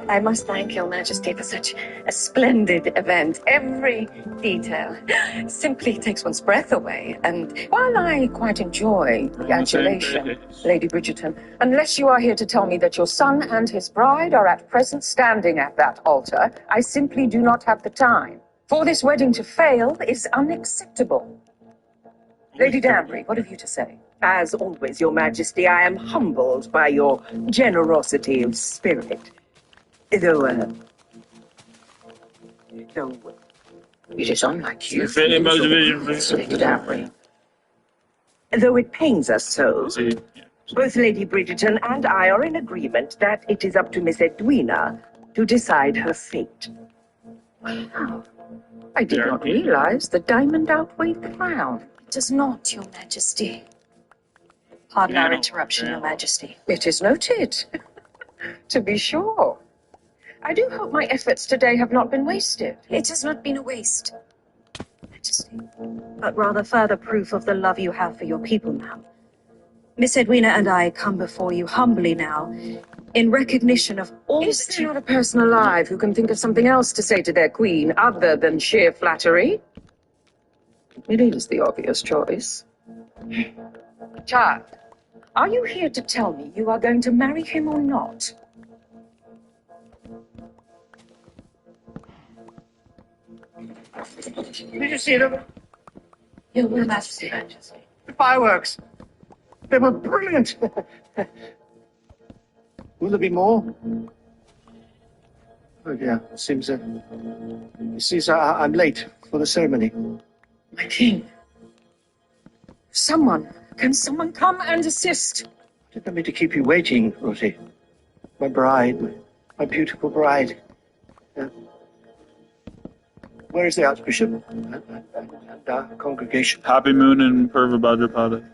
I must thank Your Majesty for such a splendid event. Every detail simply takes one's breath away. And while I quite enjoy the adulation, Lady Bridgerton, unless you are here to tell me that your son and his bride are at present standing at that altar, I simply do not have the time. For this wedding to fail is unacceptable. Lady Danbury, what have you to say? As always, Your Majesty, I am humbled by your generosity of spirit. Though, It is unlike you. Lady Danbury. Though it pains us so, both Lady Bridgerton and I are in agreement that it is up to Miss Edwina to decide her fate. Wow. I did not realize the diamond outweighed the crown. It does not, Your Majesty. Pardon our interruption, Your Majesty. It is noted. To be sure. I do hope my efforts today have not been wasted. It has not been a waste, Majesty, but rather further proof of the love you have for your people, ma'am. Miss Edwina and I come before you humbly now, in recognition of all Is there not a person alive who can think of something else to say to their queen other than sheer flattery? It is the obvious choice. Child, are you here to tell me you are going to marry him or not? Did you see them? Your Majesty. The fireworks. They were brilliant. Will there be more? Oh, yeah. Seems I'm late for the ceremony. My king. Can someone come and assist? Didn't mean to keep you waiting, Rosie. My bride, my beautiful bride. Where is the Archbishop and our congregation? Happy Moon and Purva Bhadrapada.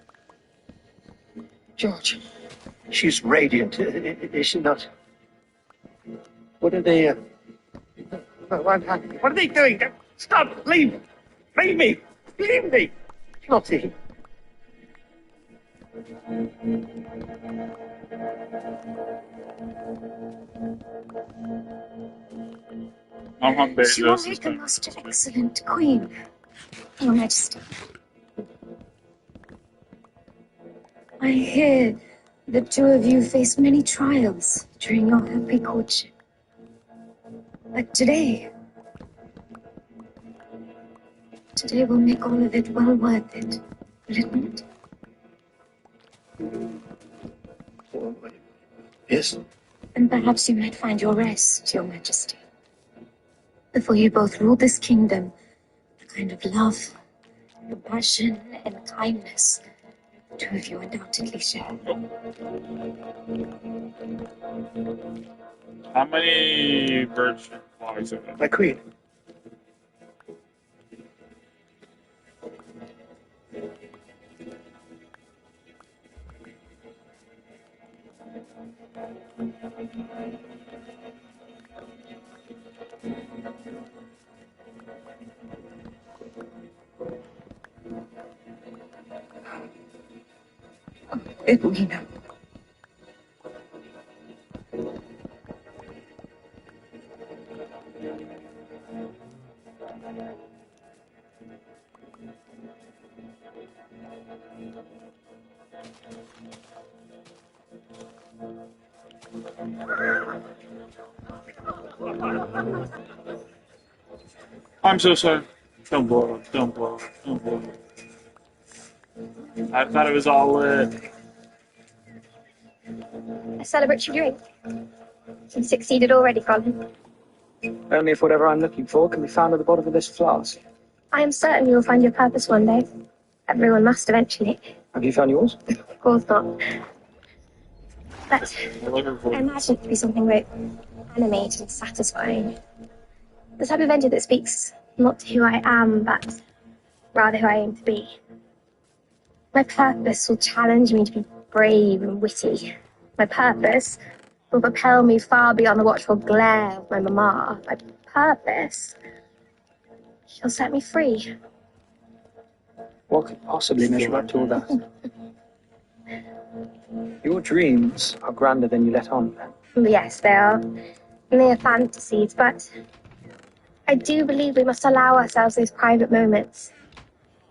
George. She's radiant, is she not? What are they... what are they doing? Stop! Leave! Leave me! Leave me! Lottie. She will make a most excellent queen, Your Majesty. I hear the two of you faced many trials during your happy courtship. But today will make all of it well worth it, will it not? Yes. And perhaps you might find your rest, Your Majesty. Before you both rule this kingdom, the kind of love, compassion, and kindness the two of you undoubtedly share. How many birds flies are there? My queen. Edwina. I'm so sorry. Don't blow up, don't blow up, don't blow up. I thought it was all lit. A celebratory drink. You've succeeded already, Colin. Only if whatever I'm looking for can be found at the bottom of this flask. I am certain you will find your purpose one day. Everyone must eventually. Have you found yours? Of course not. But I imagine it to be something very animated and satisfying. The type of venture that speaks not to who I am, but rather who I aim to be. My purpose will challenge me to be brave and witty. My purpose will propel me far beyond the watchful glare of my mamma. My purpose shall set me free. What could possibly measure up to all that? Your dreams are grander than you let on. Yes, they are mere fantasies, but I do believe we must allow ourselves those private moments,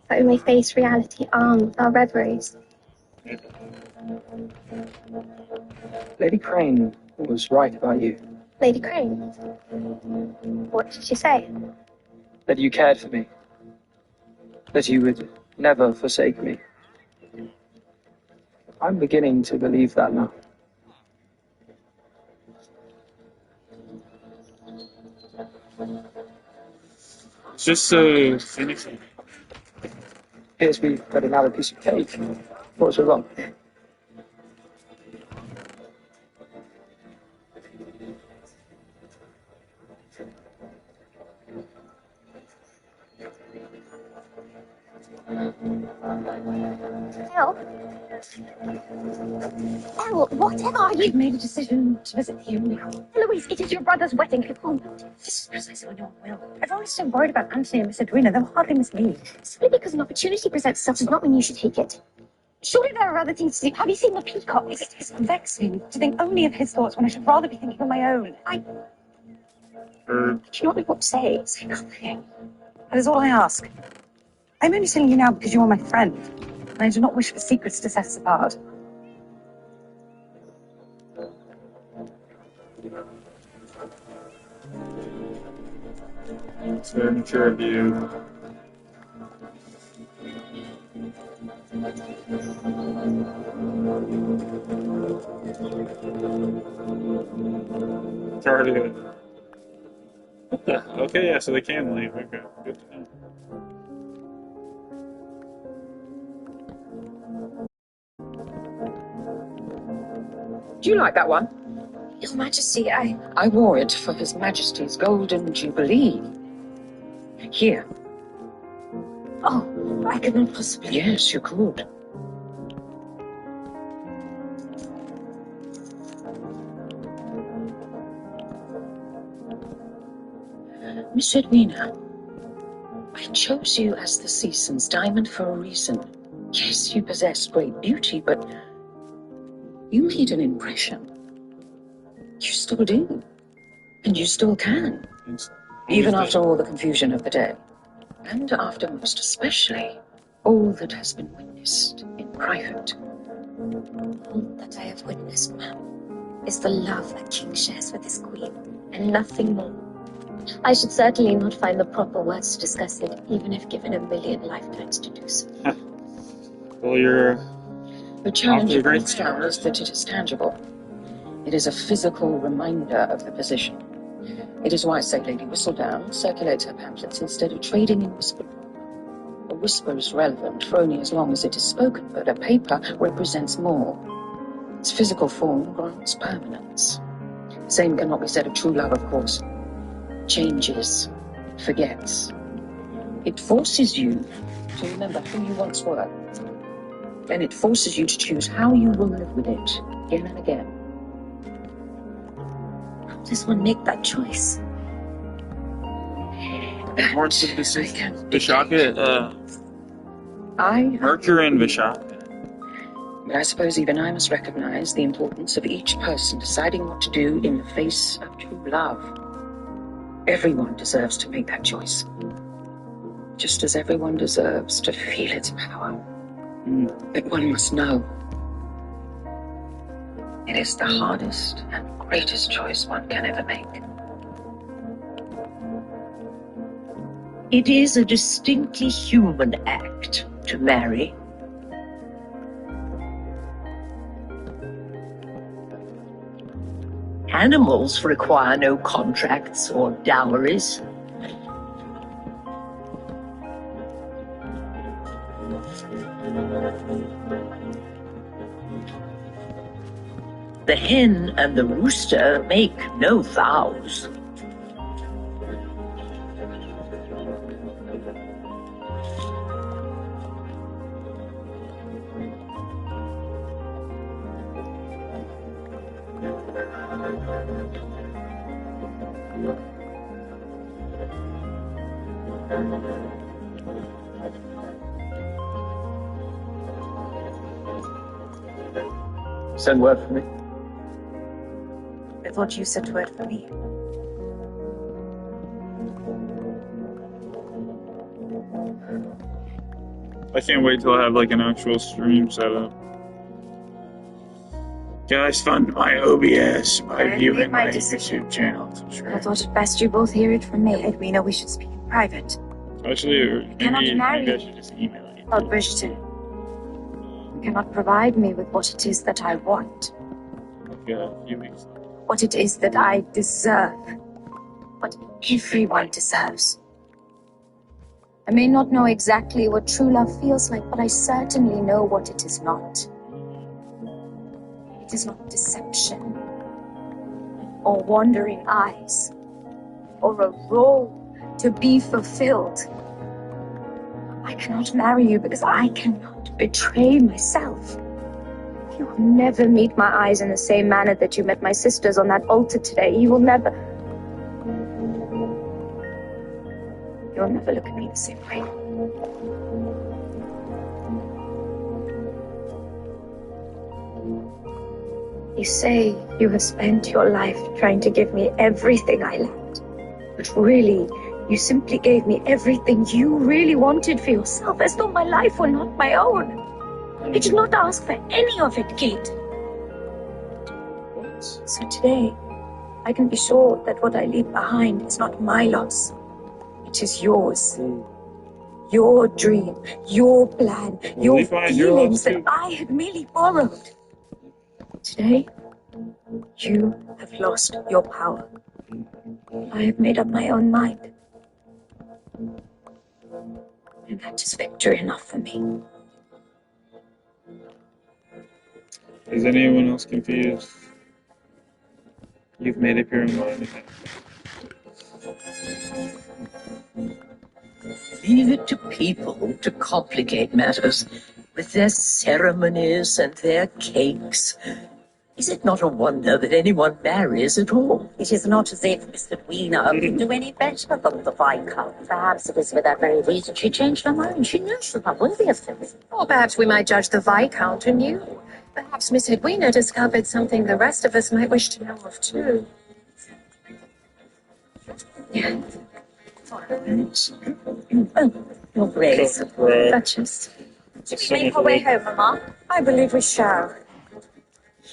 that we may face reality armed with our reveries. Lady Crane was right about you. Lady Crane? What did she say? That you cared for me. That you would never forsake me. I'm beginning to believe that now. Just finishing. Appears we better now a piece of cake. What's so wrong? Elle? Elle, whatever are you? I've made a decision to visit you now. Eloise, it is your brother's wedding. This is precisely what no one will. Everyone is so worried about Anthony and Miss Edwina, they'll hardly miss me. Simply because an opportunity presents itself does not mean you should take it. Surely there are other things to do. Have you seen the peacock? It's vexing to think only of his thoughts when I should rather be thinking of my own. Do you not know what to say? Say nothing. That is all I ask. I'm only telling you now because you are my friend, and I do not wish for secrets to set us apart. Signature review. It's already good. Okay, yeah, so they can leave. Okay, good to know. Do you like that one? Your Majesty, I wore it for His Majesty's Golden Jubilee. Here. Oh, I couldn't possibly. Yes, you could. Miss Edwina, I chose you as the season's diamond for a reason. Yes, you possess great beauty, but you made an impression. You still do. And you still can. Even after all the confusion of the day. And after, most especially, all that has been witnessed in private. All that I have witnessed, ma'am, is the love that King shares with his queen, and nothing more. I should certainly not find the proper words to discuss it, even if given 1,000,000 lifetimes to do so. Well, you're... The challenge of this town is that it is tangible. It is a physical reminder of the position. It is why, say, Lady Whistledown circulates her pamphlets instead of trading in whispered form. A whisper is relevant for only as long as it is spoken, but a paper represents more. Its physical form grants permanence. Same cannot be said of true love, of course. Changes, forgets. It forces you to remember who you once were. And it forces you to choose how you will live with it, again and again. How does one make that choice? What's the decision? Vishaka, Mercury and Vishaka. But I suppose even I must recognize the importance of each person deciding what to do in the face of true love. Everyone deserves to make that choice. Just as everyone deserves to feel its power. But one must know. It is the hardest and greatest choice one can ever make. It is a distinctly human act to marry. Animals require no contracts or dowries. The hen and the rooster make no vows. Send word for me. I thought you sent word for me. I can't wait till I have like an actual stream set up. Guys, fund my OBS by viewing my YouTube channel. I thought it best you both hear it from me. Edwina, we should speak in private. Actually, maybe I should just email it. Lord Bridgerton, you cannot provide me with what it is that I want. Yeah, a few weeks. What it is that I deserve. What everyone deserves. I may not know exactly what true love feels like, but I certainly know what it is not. It is not deception, or wandering eyes, or a role to be fulfilled. I cannot marry you because I cannot betray myself. You will never meet my eyes in the same manner that you met my sister's on that altar today. You will never... You'll never look at me the same way. You say you have spent your life trying to give me everything I lacked. But really, you simply gave me everything you really wanted for yourself, as though my life were not my own. You did not ask for any of it, Kate. So today, I can be sure that what I leave behind is not my loss. It is yours. Your dream, your plan, your feelings that I had merely borrowed. Today, you have lost your power. I have made up my own mind. And that is victory enough for me. Is anyone else confused? You've made up your own mind. Leave it to people to complicate matters with their ceremonies and their cakes. Is it not a wonder that anyone marries at all? It is not as if Miss Edwina can do any better than the Viscount. Perhaps it is for that very reason she changed her mind. She knows she's not worthy of him. Or perhaps we might judge the Viscount anew. Perhaps Miss Edwina discovered something the rest of us might wish to know of too. Oh, Your Grace. Duchess. Should we make our way home, Mamma? I believe we shall.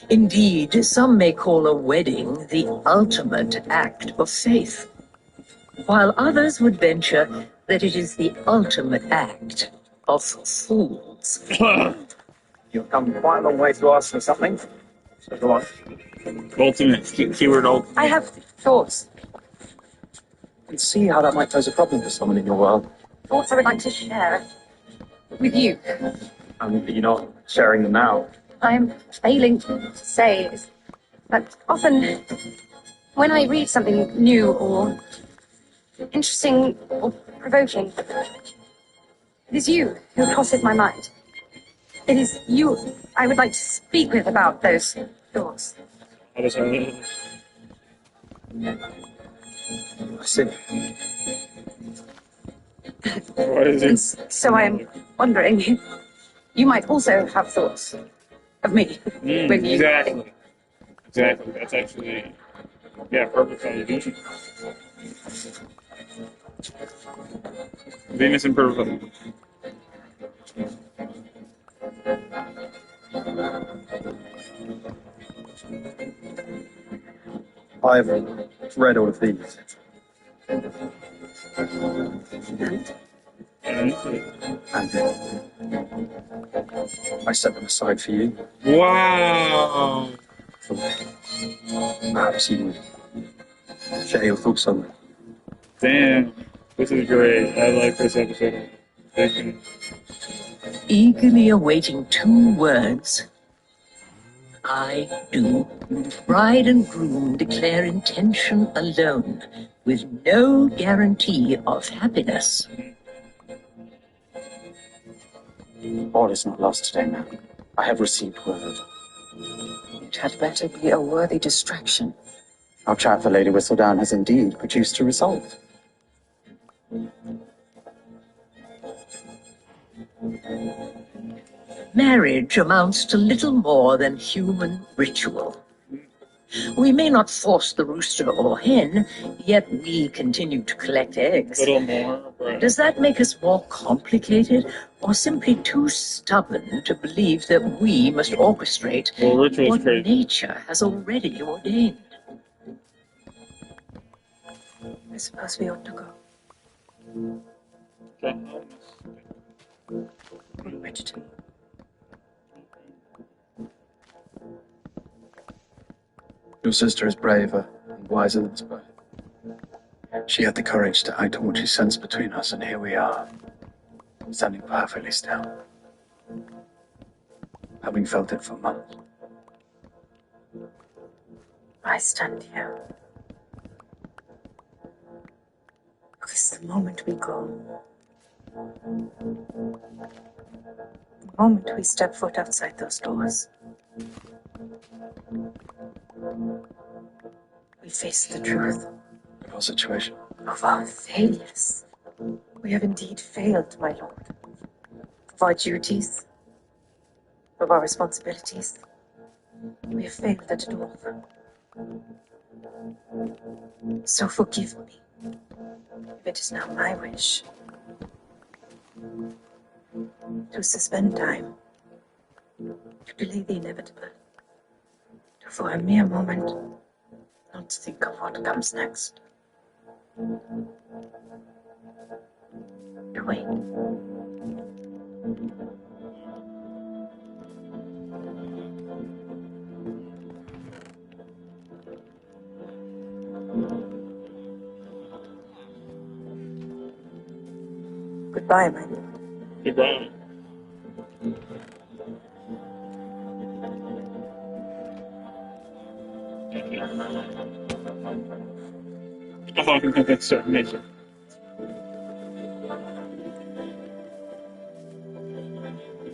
Indeed, some may call a wedding the ultimate act of faith, while others would venture that it is the ultimate act of fools. You've come quite a long way to ask for something. So go on. Ultimate. Keyword ultimate. I have thoughts. I can see how that might pose a problem for someone in your world. Thoughts I would like to share with you. But you're not sharing them now. I am failing to say is that often when I read something new or interesting or provoking, it is you who crosses my mind. It is you I would like to speak with about those thoughts. How does that? I see. What is And it? so I am wondering if you might also have thoughts of me when you Exactly. Exactly. That's actually, perfect how you do it. Venus and purple. I've read all of these. And I set them aside for you. Wow. Perhaps you would share your thoughts on them. Damn. This is great. I like this episode. Thank you. Eagerly awaiting 2 words. I do. Bride and groom declare intention alone, with no guarantee of happiness. All is not lost today, ma'am. I have received word. It had better be a worthy distraction. Our chat for Lady Whistledown has indeed produced a result. Marriage amounts to little more than human ritual. We may not force the rooster or hen, yet we continue to collect eggs. Little more. Right. Does that make us more complicated, or simply too stubborn to believe that we must orchestrate what nature has already ordained? I suppose we ought to go. Bridgerton. Your sister is braver and wiser than us both. She had the courage to act on what she sensed between us, and here we are, standing perfectly still, having felt it for months. I stand here because the moment we go, the moment we step foot outside those doors, we face the truth Of our situation. of our failures. We have indeed failed, my lord, of our duties, of our responsibilities. We have failed at it all. So forgive me if it is now my wish to suspend time, to delay the inevitable, to for a mere moment not think of what comes next. To wait. Goodbye, my lord. Goodbye. Oh, that's so amazing.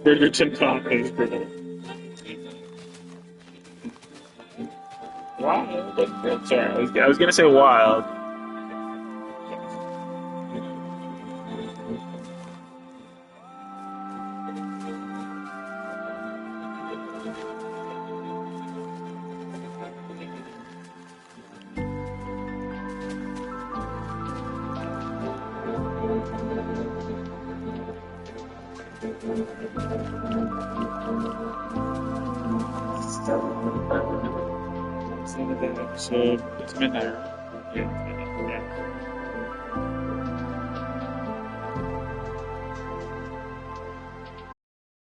Bridgerton talk is great. Wild. Sorry, I was gonna say wild. So it's midnight. Yeah, it's midnight. Yeah.